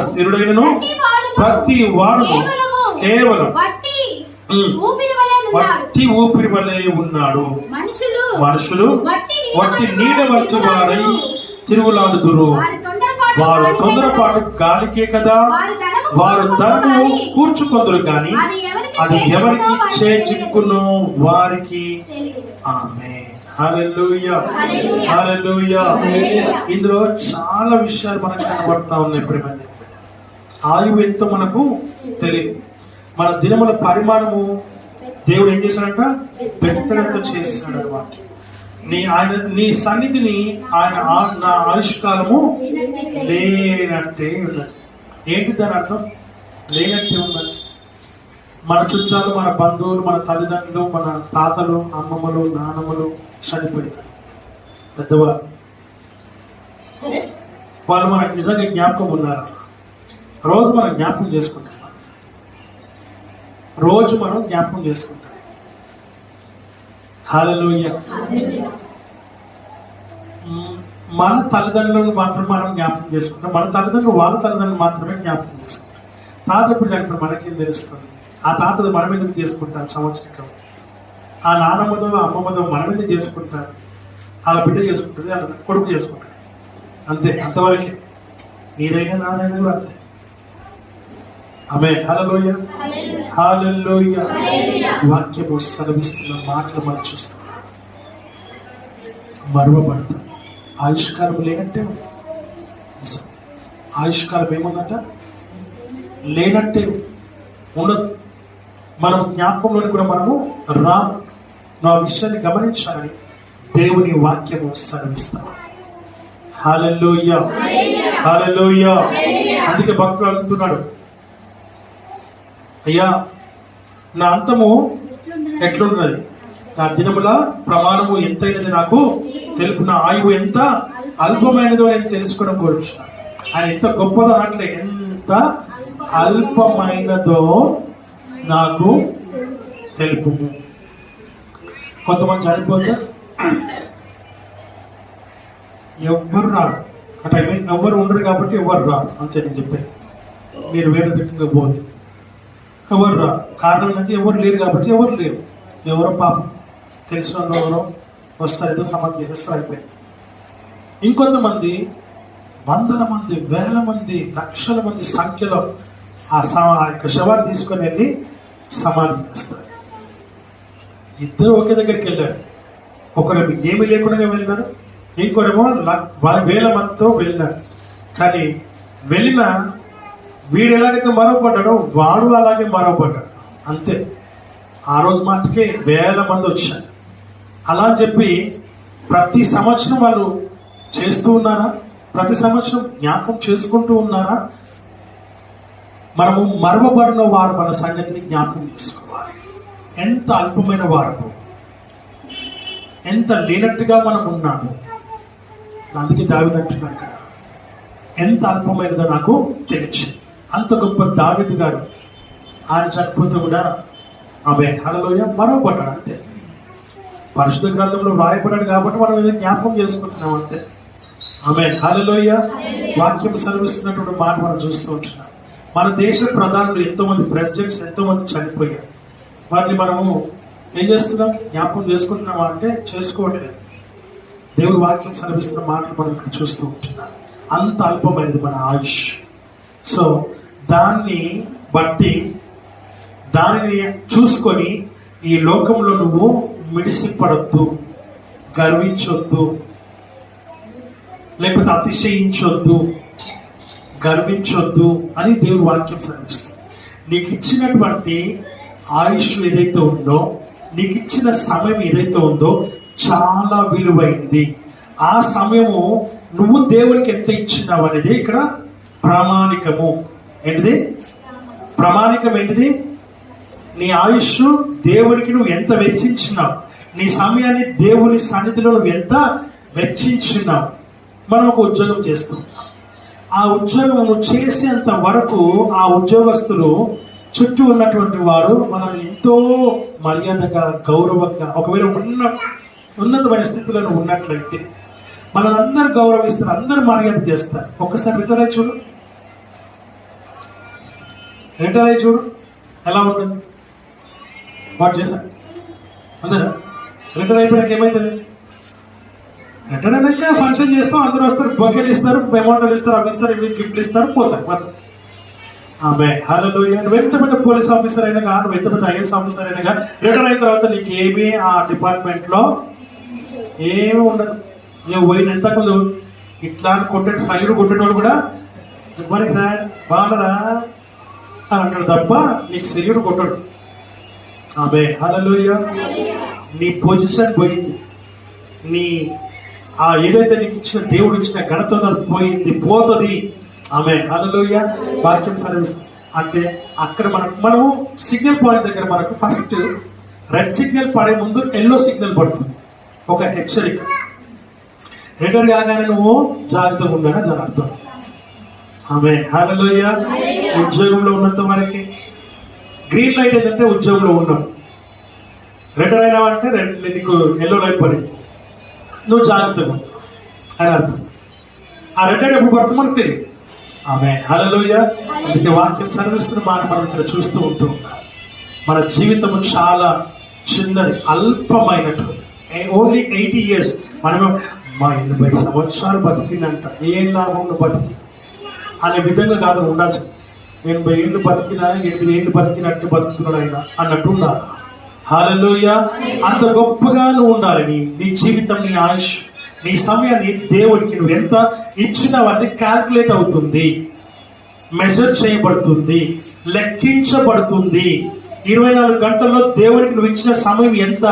స్థిరుడైనను ప్రతి వాడు కేవలం వట్టి ఊపిరి వలె ఉన్నాడు. మనుషులు వట్టి నీడ వంటి వారై తిరుగులాడుదురు. వారు తొందరపాటు గాలికే కదా, వారు ధనము కూర్చుకొందురు గాని అది ఎవరికి చేజిక్కును వారికి. ఆమేన్ హల్లెలూయా హల్లెలూయా. ఇందులో చాలా విషయాలు మనకు కనబడతా ఉన్నాయి. ప్రేమ ఆయువు ఎంతో మనకు తెలియదు. మన దినముల పరిమాణము దేవుడు ఏం చేశాడంట? పెద్దలతో చేశాడు అన్నమాట. నీ సన్నిధిని ఆయన నా ఆయుష్కాలము లేనట్టే ఉన్నది. ఏంటి దాని అర్థం? లేనట్టే ఉన్నది. మన చుట్టాలు, మన బంధువులు, మన తల్లిదండ్రులు, మన తాతలు, అమ్మమ్మలు, నాన్నమ్మలు చనిపోయినారు. పెద్దవారు వాళ్ళు మనకు నిజంగా జ్ఞాపకం ఉన్నారు. రోజు మనం జ్ఞాపకం చేసుకుంటున్నాం. రోజు మనం జ్ఞాపకం చేసుకుంటాం. హల్లెలూయా. మన తల్లిదండ్రులను మాత్రం మనం జ్ఞాపకం చేసుకుంటాం. మన తల్లిదండ్రులు వాళ్ళ తల్లిదండ్రులు మాత్రమే జ్ఞాపకం చేసుకుంటాం. తాత ఎప్పుడు చనిపోయి మనకేం తెలుస్తుంది? ఆ తాతది మనం ఎందుకు చేసుకుంటాం సంవత్సరం? ఆ నాన్నమ్మదో అమ్మమ్మదో మనం ఎందుకు చేసుకుంటాం? అలా బిడ్డ చేసుకుంటుంది, అలా కొడుకు చేసుకుంటాడు. అంతే, అంతవరకే. నీదైనా నాదైనా కూడా అంతే. ఆమేన్. హల్లెలూయా. హల్లెలూయా. వాక్యము సెలవిస్తున్న మాటలు మనం చూస్తున్నాం. మరువబడతాం. ఆయుష్కాలం లేనట్టే ఉంది. ఆయుష్కాలం ఏముందట? లేనట్టే ఉండదు. మనం జ్ఞాపకంలోని కూడా మనము రాము. నా విషయాన్ని గమనించాలని దేవుని వాక్యము సెలవిస్తాం. హల్లెలూయా. హల్లెలూయా. అందుకే భక్తుడు అడుగుతున్నాడు, అయ్యా నా అంతము ఎట్లున్నది? నా దినముల ప్రమాణము ఎంతైనది నాకు తెలుపు. నా ఆయువు ఎంత అల్పమైనదో నేను తెలుసుకోవడం కోరుచున్నాను. ఆయన ఎంత గొప్పదో అంటే ఎంత అల్పమైనదో నాకు తెలుపు. కొంతమంది చనిపోతే ఎవ్వరు రారు అంటే ఎవ్వరు ఉండరు కాబట్టి ఎవరు రారు. అంతే నేను చెప్పాను. మీరు వేరే దిక్కుగా పోదు, ఎవరు రారు. కారణం ఏంటంటే ఎవరు లేరు కాబట్టి ఎవరు లేరు. ఎవరో పాపం తెలిసిన వాళ్ళు ఎవరో వస్తారు, ఏదో సమాధి చేస్తారు, అయిపోయింది. ఇంకొంతమంది వందల మంది, వేల మంది, లక్షల మంది సంఖ్యలో ఆ యొక్క శవాన్ని తీసుకొని వెళ్ళి సమాధి చేస్తారు. ఇద్దరు ఒకే దగ్గరికి వెళ్ళారు. ఒకరేమో ఏమీ లేకుండా వెళ్ళినారు, ఇంకొరేమో వేల మందితో వెళ్ళినారు. కానీ వెళ్ళిన వీడు ఎలాగైతే మరవబడ్డాడో వాడు అలాగే మరవబడ్డాడు. అంతే. ఆ రోజు మాటకే వేల మంది వచ్చారు. అలా చెప్పి ప్రతి సంవత్సరం వాళ్ళు చేస్తూ ఉన్నారా? ప్రతి సంవత్సరం జ్ఞాపకం చేసుకుంటూ ఉన్నారా? మనము మరవబడిన వారు మన సంగతిని జ్ఞాపకం చేసుకోవాలి. ఎంత అల్పమైన వారు, ఎంత లేనట్టుగా మనం ఉన్నాము. అందుకే దావీదు అంటున్నాడు ఇక్కడ, ఎంత అల్పమైనదో నాకు తెలిసి. అంత గొప్ప దావీదు గారు ఆయన చనిపోతే కూడా ఆమె హల్లెలూయా మరవబడ్డాడు. అంతే. పరిశుద్ధ గ్రంథంలో వ్రాయబడ్డాడు కాబట్టి మనం ఏదో జ్ఞాపకం చేసుకుంటున్నాం. అంతే. ఆమె హల్లెలూయా. వాక్యం సెలవిస్తున్నటువంటి మాట మనం చూస్తూ ఉంటున్నాం. మన దేశ ప్రధానులు ఎంతోమంది ప్రెసిడెంట్స్ ఎంతోమంది చనిపోయారు. వాటిని మనము ఏం చేస్తున్నాం? జ్ఞాపకం చేసుకుంటున్నామా అంటే చేసుకోవట్లేదు. దేవుడు వాక్యం సెలవిస్తున్న మాటలు మనం ఇక్కడ చూస్తూ ఉంటున్నాం. అంత అల్పమైనది మన ఆయుష్. సో దాన్ని బట్టి, దానిని చూసుకొని ఈ లోకంలో నువ్వు మిడిసిపడద్దు, గర్వించొద్దు, లేకపోతే అతిశయించొద్దు, గర్వించొద్దు అని దేవుడు వాక్యం సెలవిస్తుంది. నీకు ఇచ్చినటువంటి ఆయుష్ ఏదైతే ఉందో, నీకు ఇచ్చిన సమయం ఏదైతే ఉందో చాలా విలువైంది. ఆ సమయము నువ్వు దేవునికి ఎంత ఇచ్చినావు అనేది ఇక్కడ ప్రామాణికము. ఏంటిది ప్రామాణికం? ఏంటిది? నీ ఆయుష్ దేవునికి నువ్వు ఎంత వెచ్చించినావు, నీ సమయాన్ని దేవుని సన్నిధిలో నువ్వు ఎంత వెచ్చించినావు. మనం ఒక ఉద్యోగం చేస్తాం. ఆ ఉద్యోగం నువ్వు చేసేంత వరకు ఆ ఉద్యోగస్తులు, చుట్టూ ఉన్నటువంటి వారు మనల్ని ఎంతో మర్యాదగా, గౌరవంగా, ఒకవేళ ఉన్నతమైన స్థితిలో ఉన్నట్లయితే మనల్ని అందరూ గౌరవిస్తారు, అందరూ మర్యాద చేస్తారు. ఒక్కసారి రిటైర్ అయ్యి చూడు, రిటైర్ అయ్యి చూడు ఎలా ఉంటుంది. వాడు చేశారు అందరా. రిటైర్ అయిపోయాక ఏమవుతుంది? రిటైర్ అయినాక ఫంక్షన్ చేస్తాం, అందరూ వస్తారు, బొకేలు ఇస్తారు, అమౌంట్లు ఇస్తారు, అవి ఇస్తారు, ఇవి గిఫ్ట్లు ఇస్తారు, పోతారు మొత్తం. ఆమె హల్లెలూయా. నువ్వు ఎంత పెద్ద పోలీస్ ఆఫీసర్ అయినా, నువ్వు ఎంత పెద్ద ఐఏఎస్ ఆఫీసర్ అయినా, రిటైర్ అయిన తర్వాత నీకు ఏమీ ఆ డిపార్ట్మెంట్లో ఏమీ ఉండదు. నువ్వు పోయిన ఎంతకుముందు ఇట్లా ఫైల్ కొట్టేటోళ్ళు కూడా గుడ్ మార్నింగ్ సార్, బాగున్నారా అని అంటాడు తప్ప నీకు సెల్యూట్ కొట్టాడు. ఆమె హల్లెలూయా. నీ పొజిషన్ పోయింది, నీ ఏదైతే నీకు ఇచ్చిన దేవుడు ఇచ్చిన ఘనత పోయింది, పోతుంది. ఆమె హల్లెలూయా. వాక్యం సెలవిస్తుంది. అంటే అక్కడ మనము సిగ్నల్ పాయింట్ దగ్గర మనకు ఫస్ట్ రెడ్ సిగ్నల్ పడే ముందు ఎల్లో సిగ్నల్ పడుతుంది, ఒక హెచ్చరిక. రిటైర్ కాగానే నువ్వు జాగ్రత్తగా ఉండగా దాని అర్థం. ఆమె హల్లెలూయా. ఉద్యోగంలో ఉన్నంత వరకే గ్రీన్ లైట్ ఏంటంటే ఉద్యోగంలో ఉన్నాం, రెడ్ అయినావంటే నీకు ఎల్లో లైట్ పడింది, నువ్వు జాగ్రత్తగా అని అర్థం. ఆ రెడ్ లైట్ ఎప్పుడు పడుతుంది మనకు తెలియదు. ఆమేన్, హల్లెలూయా. అందుకే వాక్యం సర్విస్తున్న మాట మనం ఇక్కడ చూస్తూ ఉంటూ ఉన్నాం. మన జీవితము చాలా చిన్నది, అల్పమైనటువంటి, ఓన్లీ 80 years. మనము మా 80 సంవత్సరాలు బతికినంట, ఏం లాభం బతికి అనే విధంగా కాదు ఉండాల్సి. 80 ఏళ్ళు బతికినా 8 ఏళ్ళు బతికినట్టు బతుకుతున్నాడు ఆయన అన్నట్టు ఉండాలి. హల్లెలూయా. అంత గొప్పగా నువ్వు ఉండాలి. నీ జీవితం, నీ ఆయుష్, నీ సమయాన్ని దేవుడికి నువ్వు ఎంత ఇచ్చినవన్నీ క్యాల్కులేట్ అవుతుంది, మెజర్ చేయబడుతుంది, లెక్కించబడుతుంది. 24 గంటల్లో దేవుడికి నువ్వు ఇచ్చిన సమయం ఎంత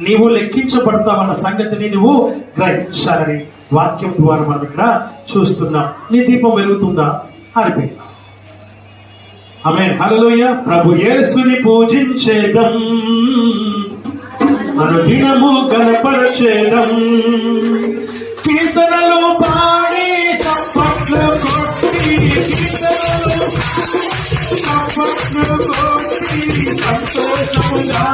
నీవు లెక్కించబడతావన్న సంగతిని నువ్వు గ్రహించాలని వాక్యం ద్వారా మనం ఇక్కడ చూస్తున్నాం. నీ దీపం వెలుగుతుందా? ఆరిపోయిందా? ఆమేన్, హల్లెలూయా. ప్రభు యేసుని పూజించేదం, అనుదినము గణపరచేదం, కీర్తనలు పాడి చప్పట్లు కొట్టి, కీర్తనలు చప్పట్లు కొట్టి సంతోషముగా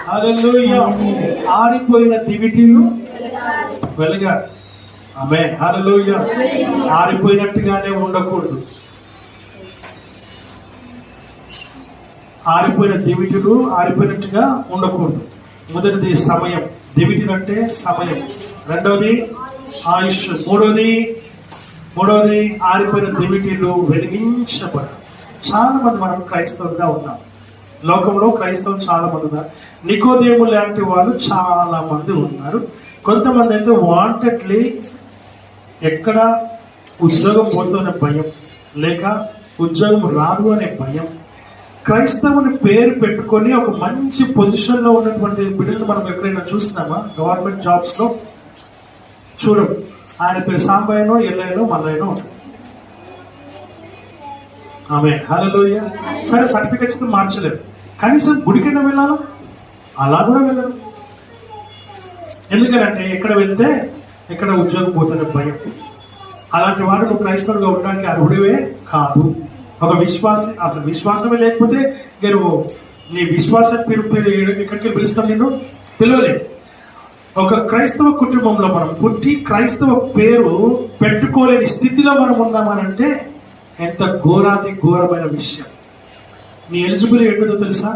హల్లెలూయా. ఆరిపోయిన దివిటీలు వెలగాలి. ఆమేన్, హల్లెలూయా. ఆరిపోయినట్టుగానే ఉండకూడదు. ఆరిపోయిన దివిటీలు ఆరిపోయినట్టుగా ఉండకూడదు. మొదటిది సమయం, దివిటీలు అంటే సమయం. రెండవది ఆయుష్. మూడవది ఆరిపోయిన దివిటీలు వెలిగించబడాలి. చాలా మంది మనం క్రైస్తవులుగా ఉన్నాం. లోకంలో క్రైస్తవులు చాలా మంది ఉన్నారు. నికోదేము లాంటి వాళ్ళు చాలా మంది ఉన్నారు. కొంతమంది అయితే వాంటెడ్లీ ఎక్కడ ఉద్యోగం పోతుందనే భయం, లేక ఉద్యోగం రాదు అనే భయం, క్రైస్తవుని పేరు పెట్టుకొని ఒక మంచి పొజిషన్లో ఉన్నటువంటి బిడ్డలు మనం ఎక్కడైనా చూస్తున్నామా? గవర్నమెంట్ జాబ్స్లో చూడం. ఆయన పేరు సాంబయ్యనో, ఎల్లయ్యనో, మల్లయ్యనో. ఆమె హల్లెలూయా. సరే సర్టిఫికెట్స్ మార్చలేరు, కనీసం గుడికైనా వెళ్ళాలా? అలా కూడా వెళ్ళరు. ఎందుకంటే ఎక్కడ వెళ్తే ఎక్కడ ఉద్యోగం పోతున్న భయం. అలాంటి వాడు నువ్వు క్రైస్తవులుగా ఉండడానికి అర్హుడివే కాదు. ఒక విశ్వాసం, అసలు విశ్వాసమే లేకపోతే నేను నీ విశ్వాసం ఎక్కడికి పిలుస్తాం? నేను పిలవలేదు. ఒక క్రైస్తవ కుటుంబంలో మనం పుట్టి క్రైస్తవ పేరు పెట్టుకోలేని స్థితిలో మనం ఉన్నామనంటే ఎంత ఘోరాతి ఘోరమైన విషయం. నీ ఎలిజిబుల్ ఏంటో తెలుసా?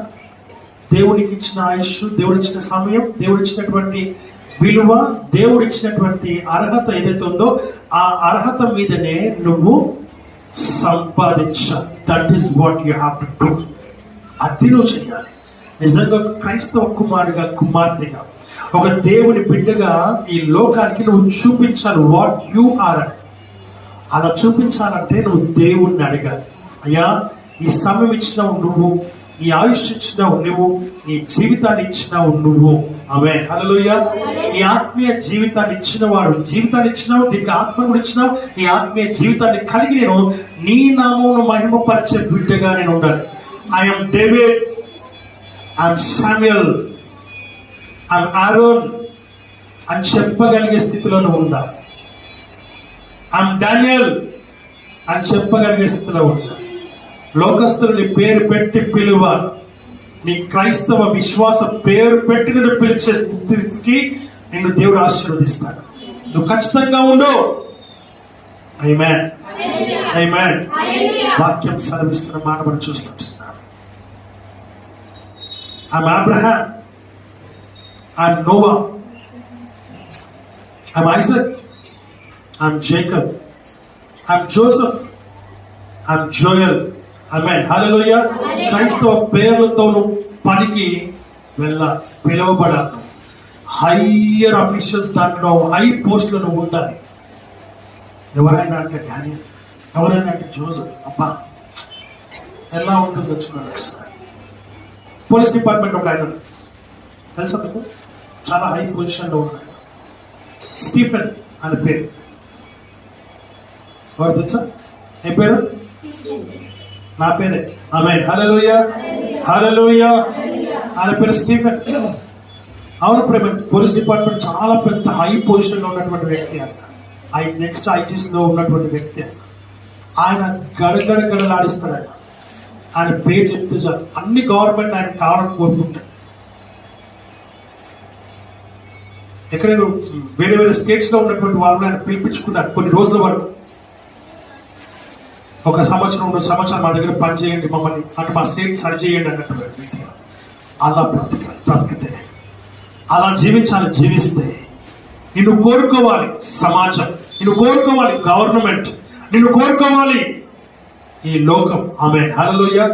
దేవుడికి ఇచ్చిన ఆయుష్, దేవుడిచ్చిన సమయం, దేవుడిచ్చినటువంటి విలువ, దేవుడిచ్చినటువంటి అర్హత ఏదైతే ఉందో ఆ అర్హత మీదనే నువ్వు సంపాదించాలి. That is what you have to do. అది నువ్వు చేయాలి. నిజంగా క్రైస్తవ కుమారుడిగా, కుమార్తెగా, ఒక దేవుని బిడ్డగా ఈ లోకానికి నువ్వు చూపించాలి వాట్ యు ఆర్. అలా చూపించాలంటే నువ్వు దేవుణ్ణి అడగాలి. అయ్యా, ఈ సమయం ఇచ్చినావు నువ్వు, ఈ ఆయుష్ ఇచ్చినావు నువ్వు, ఈ జీవితాన్ని ఇచ్చినావు నువ్వు. ఆమె హల్లెలూయా. ఈ ఆత్మీయ జీవితాన్ని ఇచ్చినవాడు, జీవితాన్ని ఇచ్చినావు, దీనికి ఆత్మ కూడా ఇచ్చినావు. ఈ ఆత్మీయ జీవితాన్ని కలిగి నేను నీ నామమును మహిమపరిచే బిడ్డగా నేను ఉండాలి. I'm David, I'm Samuel, I'm Aaron అని చెప్పగలిగే స్థితిలో నువ్వు ఉందా? ఐఎమ్ డానియల్ అని చెప్పగలిగే స్థితిలో ఉందా? లోకస్తులు నీ పేరు పెట్టి పిలువ, నీ క్రైస్తవ విశ్వాస పేరు పెట్టి నిన్ను పిలిచే స్థితికి నిన్ను దేవుడు ఆశీర్వదిస్తాడు. నువ్వు ఖచ్చితంగా ఉండు. ఆమేన్, ఆమేన్. వాక్యం సెలవిస్తున్న మాట మనం చూస్తున్నాం. I'm Abraham, I'm Noah, I'm Isaac, I'm Jacob, I'm Joseph, I'm Joel. Amen. Hallelujah. క్రైస్తవ పేర్లతో పనికి పిలువబడాలి. హైయర్ అఫీషియల్స్ దాంట్లో హై పోస్ట్లో నువ్వు ఉండాలి. ఎవరైనా అంటే డానియల్, ఎవరైనా అంటే జోసెఫ్. అబ్బా, ఎలా ఉంటుందో చూడండి ఒకసారి. పోలీస్ డిపార్ట్మెంట్ ఒక ఆయన తెలుసా మీకు? చాలా హై పొజిషన్లో ఉన్నాడు. స్టీఫెన్ అని పేరు. ఎవరు తెలుసా? ఏ పేరు? నా పేరే. ఆమేన్, హల్లెలూయా, హల్లెలూయా. ఆయన పేరు స్టీఫెన్. అవును ప్రేమ, పోలీస్ డిపార్ట్మెంట్ చాలా పెద్ద హై పొజిషన్లో ఉన్నటువంటి వ్యక్తి. ఆయన నెక్స్ట్ ఐజీస్లో ఉన్నటువంటి వ్యక్తి. ఆయన గడగడలాడిస్తాడు. ఆయన పేరు చెప్తే చాలు అన్ని గవర్నమెంట్ ఆయన కావాలని కోరుకుంటాడు. ఎక్కడైనా వేరే వేరే స్టేట్స్లో ఉన్నటువంటి వాళ్ళని ఆయన పిలిపించుకున్నారు కొన్ని రోజుల వరకు. ఒక సంవత్సరం 2 సంవత్సరాలు మా దగ్గర పని చేయండి మమ్మల్ని, అంటే మా స్టేట్ సరి చేయండి అన్నట్టు. అలా బ్రతికితే, అలా జీవించాలి. జీవిస్తే నిన్ను కోరుకోవాలి సమాజం, నిన్ను కోరుకోవాలి గవర్నమెంట్, నిన్ను కోరుకోవాలి ఈ లోకం. ఆమె హల్లెలూయా.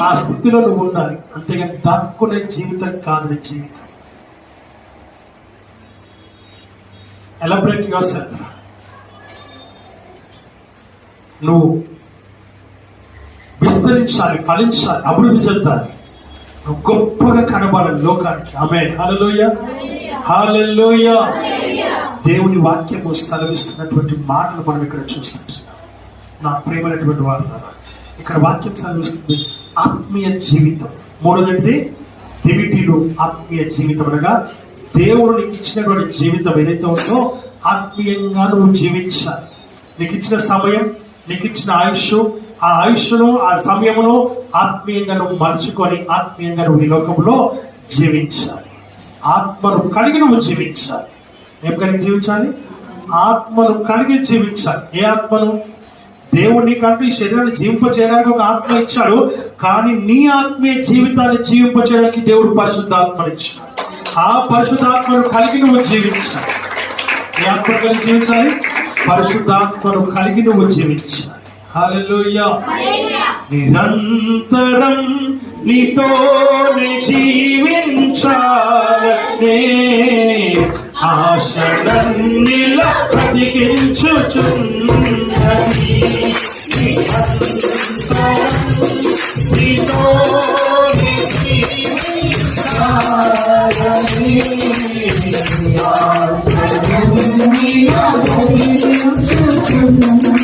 ఆ స్థితిలో నువ్వు ఉండాలి. అంతేగాని దాక్కునే జీవితం కాదు నీ జీవితం. Elaborate your self. నువ్వు విస్తరించాలి, ఫలించాలి, అభివృద్ధి చెందాలి. నువ్వు గొప్పగా కనబడాలి లోకానికి. ఆమేన్, హల్లెలూయా, హల్లెలూయా. దేవుని వాక్యము సెలవిస్తున్నటువంటి మాటలు మనం ఇక్కడ చూస్తున్నాం. నా ప్రియమైనటువంటి వారు, ఇక్కడ వాక్యం సెలవిస్తుంది ఆత్మీయ జీవితం. మూడోది దివిటీలు ఆత్మీయ జీవితం అనగా దేవుడు నీకు ఇచ్చినటువంటి జీవితం ఏదైతే ఉందో ఆత్మీయంగా నువ్వు జీవించాలి. నీకు ఇచ్చిన సమయం, నీకు ఇచ్చిన ఆయుష్, ఆ ఆయుష్ను, ఆ సమయమును ఆత్మీయంగా నువ్వు మలుచుకొని ఆత్మీయంగా నువ్వు ఈ లోకంలో జీవించాలి. ఆత్మను కలిగి నువ్వు జీవించాలి. ఏం కలిగి జీవించాలి? ఆత్మను కలిగి జీవించాలి. ఏ ఆత్మను? దేవుడు నీకంటూ ఈ శరీరాన్ని జీవింపచేయడానికి ఒక ఆత్మ ఇచ్చాడు. కానీ నీ ఆత్మీయ జీవితాన్ని జీవింపచేయడానికి దేవుడు పరిశుద్ధాత్మను ఇచ్చాడు. ఆ పరిశుద్ధాత్మను కలిగి నువ్వు జీవించాలి. ఏ ఆత్మను కలిగి జీవించాలి? పరిశుద్ధాత్మను కలిగి నువ్వు జీవించాలి. హల్లెలూయా. నిరంతరం నీతోనే జీవించాలనే ఆశలన్నిలా బ్రతికించుచున్నది. నీతోనే జీవించాలనే ఆశలన్నిలా బ్రతికించుచున్నది.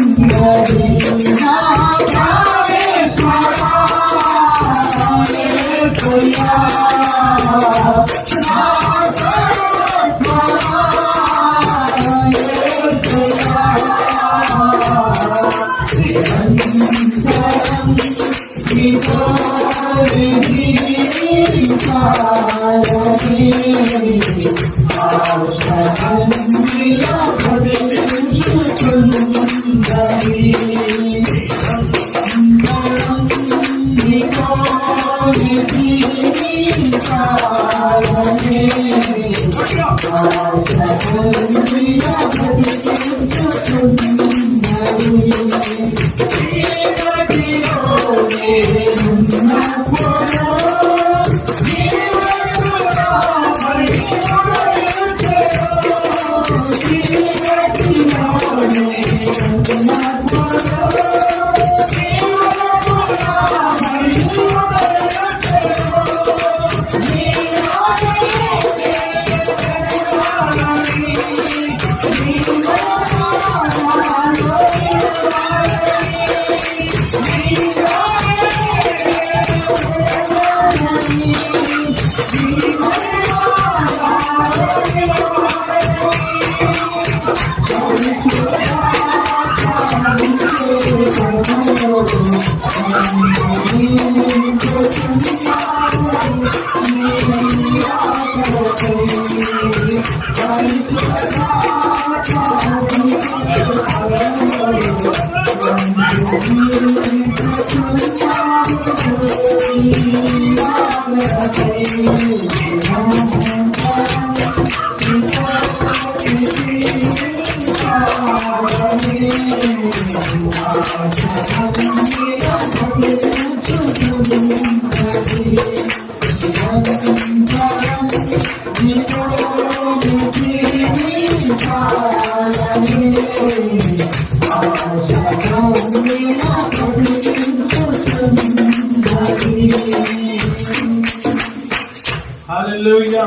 హల్లెలూయా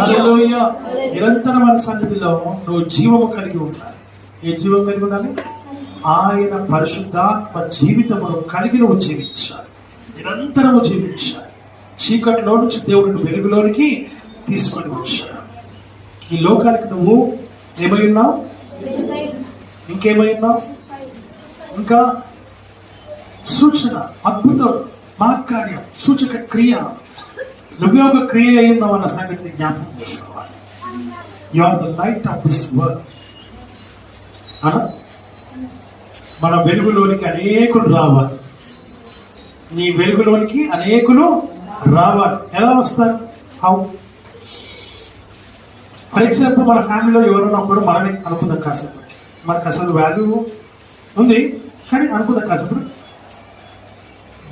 హల్లెలూయా. నిరంతరమైన సన్నిధిలో నువ్వు జీవము కలిగి ఉండాలి. ఏ జీవం కలిగి ఉండాలి? ఆయన పరిశుద్ధాత్మ జీవితమును కలిగి నువ్వు జీవించాలి, నిరంతరము జీవించాలి. చీకటిలో నుంచి దేవుడిని వెలుగులోనికి తీసుకొని వచ్చాడు. ఈ లోకానికి నువ్వు ఏమై ఉన్నావు? ఇంకేమై ఉన్నావు? ఇంకా సూచన, అద్భుతం, మహత్కార్యం, సూచక క్రియ, నువ్వే ఒక క్రియ అయి ఉన్నావు అన్న సంగతిని జ్ఞాపకం చేసుకోవాలి. You are the light of this world. అనా మన వెలుగులోనికి అనేకులు రావాలి. నీ వెలుగులోనికి అనేకులు రావాలి. ఎలా వస్తారు? హౌ? ఫర్ ఎగ్జాంపుల్, మన ఫ్యామిలీలో ఎవరున్నప్పుడు మనని అనుకుందాం కాసేపు, మనకు అసలు వాల్యూ ఉంది కానీ అనుకుందాం కాసేపు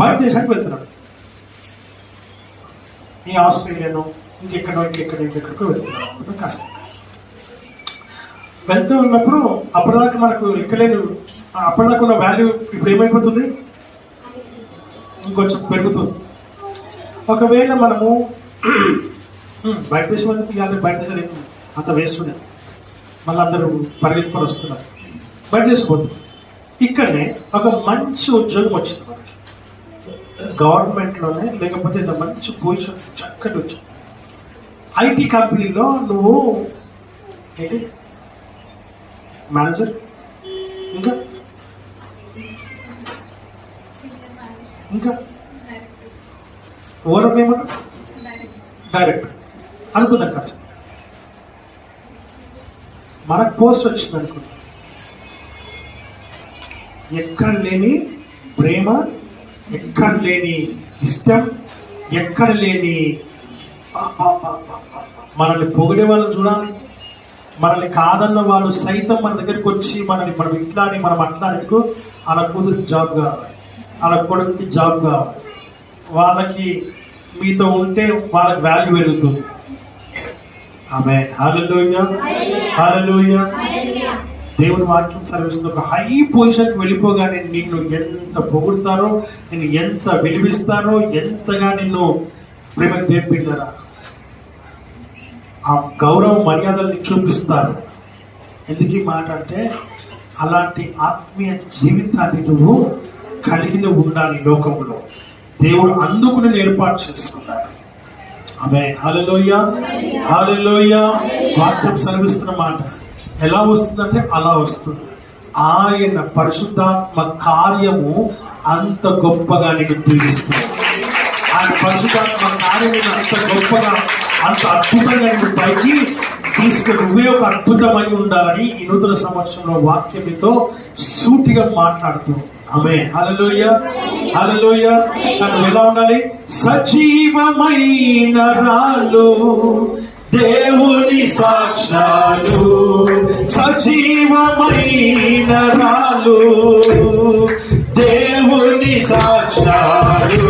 బయట దేశానికి వెళ్తున్నాడు. ఈ ఆస్ట్రేలియాను ఇంకెక్కడికో వెళ్తున్నాడు కాసేపు. వెళ్తూ ఉన్నప్పుడు అప్పటిదాకా మనకు ఎక్కలేదు, అప్పటిదాకా ఉన్న వాల్యూ ఇప్పుడు ఏమైపోతుంది? ఇంకొంచెం పెరుగుతుంది. ఒకవేళ మనము బయట దేశం బయట దేశాలు అంత వేస్ట్ ఉండేది, మళ్ళీ అందరూ పరిగెత్తుకొని వస్తున్నారు, బయట దేశం పోతుంది. ఇక్కడనే ఒక మంచి ఉద్యోగం వచ్చింది మనకి, గవర్నమెంట్లోనే, లేకపోతే ఇంత మంచి పొజిషన్, చక్కటి ఉద్యోగం, ఐటీ కంపెనీలో నువ్వు ఏంటి మేనేజర్, ఇంకా ఇంకా ఓవర్ ఏమంటారు, డైరెక్టర్ అనుకుందాం కాస్త. మనకు పోస్ట్ వచ్చింది అనుకుందాం, ఎక్కడ లేని ప్రేమ, ఎక్కడ లేని ఇష్టం, ఎక్కడ లేని మనల్ని పొగిడే వాళ్ళని చూడాలి, మనల్ని కాదన్న వాళ్ళు సైతం మన దగ్గరికి వచ్చి మనం ఇట్లా అని మనం అట్లా అనేందుకు అలా కూతురికి జాబ్ కావాలి, అలా కొడుకుకి జాబ్ కావాలి, వాళ్ళకి మీతో ఉంటే వాళ్ళకి వాల్యూ పెరుగుతుంది. ఆమేన్. హల్లెలూయా హల్లెలూయా. దేవుని వాక్యం సర్వీస్తుంది. ఒక హై పొజిషన్కి వెళ్ళిపోగానే నిన్ను ఎంత పొగుడతారో, నిన్ను ఎంత విలువిస్తారో, ఎంతగా నిన్ను ప్రేమ దేర్పిండారా, ఆ గౌరవ మర్యాదల్ని చూపిస్తారు. ఎందుకు ఈ మాట అంటే, అలాంటి ఆత్మీయ జీవితాన్ని నువ్వు కలిగి ఉండాలి లోకంలో. దేవుడు అందుకు నేను ఏర్పాటు చేసుకున్నాడు. ఆమె హల్లెలూయా, హల్లెలూయా. వాక్యం సెలవిస్తున్న మాట ఎలా వస్తుందంటే అలా వస్తుంది. ఆయన పరిశుద్ధాత్మ కార్యము అంత గొప్పగా నీకు దీవిస్తుంది. ఆయన పరిశుద్ధాత్మ కార్యము అంత గొప్పగా, అంత అద్భుతంగా నీకు పైకి తీసుకుని నువ్వే ఒక అద్భుతమై ఉండాలని ఈ నూతన సంవత్సరంలో వాక్యం మీతో సూటిగా మాట్లాడుతూ. ఆమేన్, హల్లెలూయా, హల్లెలూయా. మనం ఎలా ఉండాలి? సజీవమైన రాళ్ళు దేవుని సాక్షాలు, సజీవమైన రాళ్ళు దేవుని సాక్షాలు,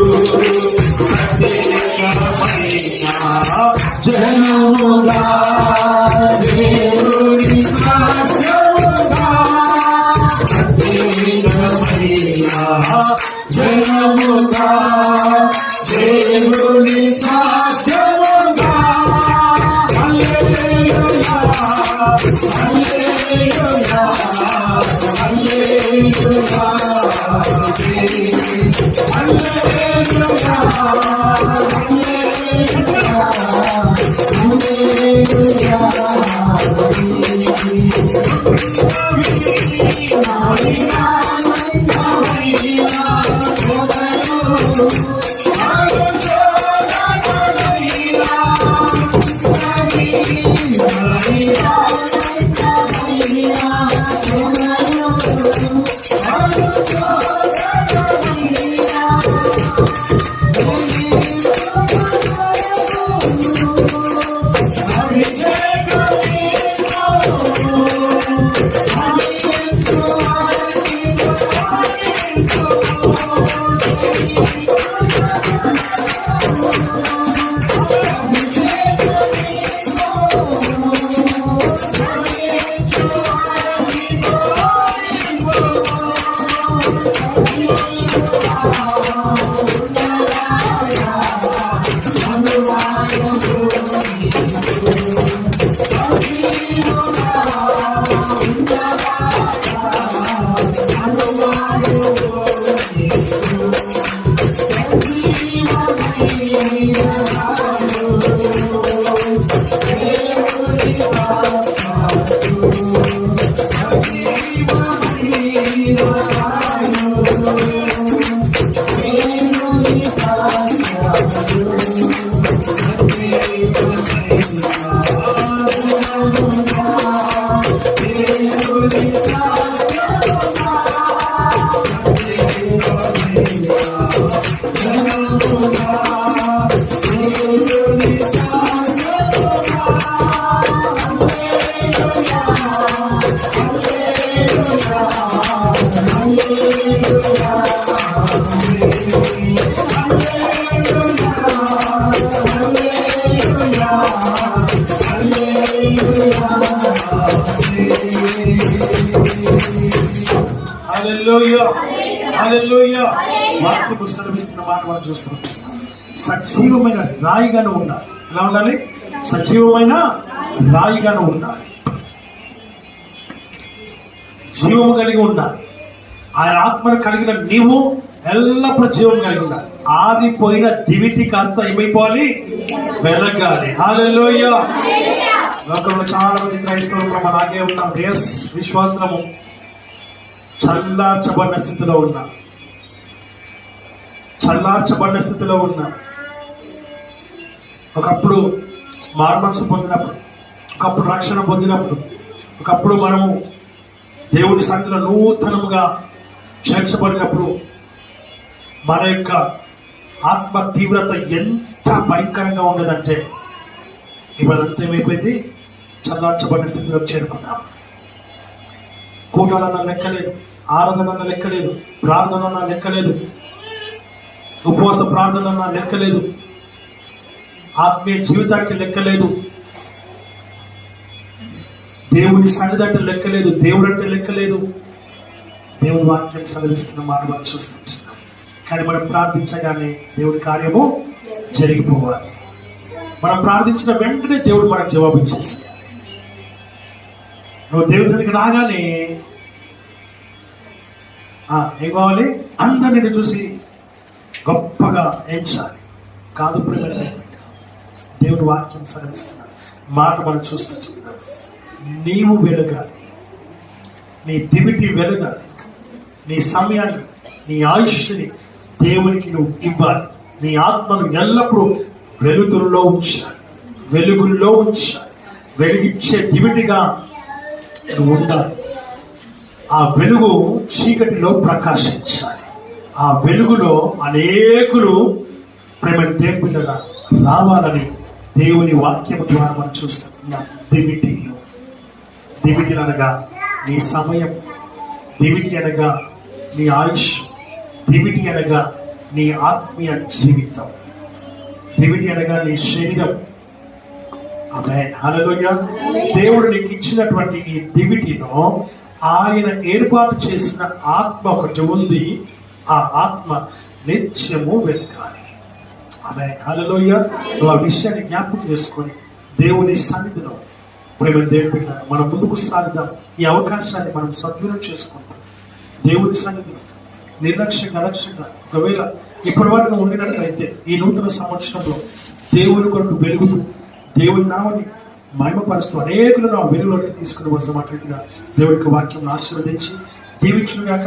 ప్రత్యేకమైన జనముగా దేవుని సాక్షాలుగా, ప్రత్యేకమైన జనముగా దేవుని సాక్షాలుగా. హల్లెలూయా, హల్లెలూయా, హల్లెలూయా, హల్లెలూయా, హల్లెలూయా. వాక్యము సెలవిస్తున్న మాట మనం చూస్తున్నాం. సజీవమైన రాయిగాను ఉండాలి. ఎలా ఉండాలి? సజీవమైన రాయిగాను ఉండాలి. జీవము కలిగి ఉండాలి. ఆయన ఆత్మను కలిగిన నీవు ఎల్లప్పుడూ జీవం కలిగి ఉండాలి. ఆరిపోయిన దివిటి కాస్త ఏమైపోవాలి? వెలగాలి. హల్లెలూయా. లోకంలో చాలా మంది క్రైస్తవులు మనం అలాగే ఉన్నాం. విశ్వాసము చల్లార్చబడిన స్థితిలో ఉన్నా, చల్లార్చబడిన స్థితిలో ఉన్నా. ఒకప్పుడు మారుమనసు పొందినప్పుడు, ఒకప్పుడు రక్షణ పొందినప్పుడు, ఒకప్పుడు మనము దేవుని సన్నిధిలో నూతనముగా చేర్చబడినప్పుడు మన యొక్క ఆత్మ తీవ్రత ఎంత భయంకరంగా ఉన్నదంటే ఇవాళంతా ఏమైపోయింది? చల్లార్చబడిన స్థితిలో చేరుకున్నాం. కూటాలన్నా లెక్కలేదు, ఆరాధన లెక్కలేదు, ప్రార్థన లెక్కలేదు, ఉపవాస ప్రార్థన లెక్కలేదు, ఆత్మీయ జీవితానికి లెక్కలేదు, దేవుని సన్నిధి అంటే లెక్కలేదు, దేవుడు అంటే లెక్కలేదు. దేవుని వాక్యం సెలవిస్తున్న మాట మనం చూస్తున్నాం. కానీ మనం ప్రార్థించగానే దేవుడి కార్యము జరిగిపోవాలి. మనం ప్రార్థించిన వెంటనే దేవుడు మనకు జవాబు ఇచ్చేస్తాడు. నువ్వు దేవుడి సన్నిధికి రాగానే ఏం కావాలి? అందరు నిన్ను చూసి గొప్పగా ఎంచాలి. కాదు ప్రియులారా, దేవుని వాక్యం సెలవిస్తున్నారు. మాట మనం చూస్తున్నాం. నీవు వెలగాలి, నీ దివిటి వెలగాలి, నీ సమయాన్ని, నీ ఆయుష్ని దేవునికి నువ్వు ఇవ్వాలి. నీ ఆత్మను ఎల్లప్పుడూ వెలుతుల్లో ఉంచాలి, వెలుగుల్లో ఉంచాలి. వెలిగించే దివిటిగా నువ్వు ఉండాలి. ఆ వెలుగు చీకటిలో ప్రకాశించాలి. ఆ వెలుగులో అనేకులు ప్రేమ దేవుళ్ళగా రావాలని దేవుని వాక్యం ద్వారా మనం చూస్తున్నాం. దివిటి అనగా నీ సమయం, దివిటి అనగా నీ ఆయుష్, దివిటి అనగా నీ ఆత్మీయ జీవితం, దివిటి అనగా నీ శరీరం. ఆమేన్, హల్లెలూయా. దేవుడు నీకు ఇచ్చినటువంటి ఈ దివిటిలో ఆయన ఏర్పాటు చేసిన ఆత్మ ఒకటి ఉంది. ఆ ఆత్మ నిత్యము వెలగాలి. ఆమేన్, హల్లెలూయా. నువ్వు ఆ విషయాన్ని జ్ఞాపకం చేసుకొని దేవుని సన్నిధిలో ప్రేమ దేవుని మనం ముందుకు సాగుదాం. ఈ అవకాశాన్ని మనం సద్వినియోగం చేసుకుంటాం. దేవుని సన్నిధిలో నిర్లక్ష్యంగా అలక్ష్యంగా ఒకవేళ ఇప్పటి వరకు ఉండినట్లయితే ఈ నూతన సంవత్సరంలో దేవుని కొరకు వెలుగుతూ దేవుని నామని మహిమపరుస్తూ అనేకులు నా వెలుగులోకి తీసుకుని వస్తాం. అట్లా దేవుడికి వాక్యం ఆశీర్వదించి దీవించుగాక.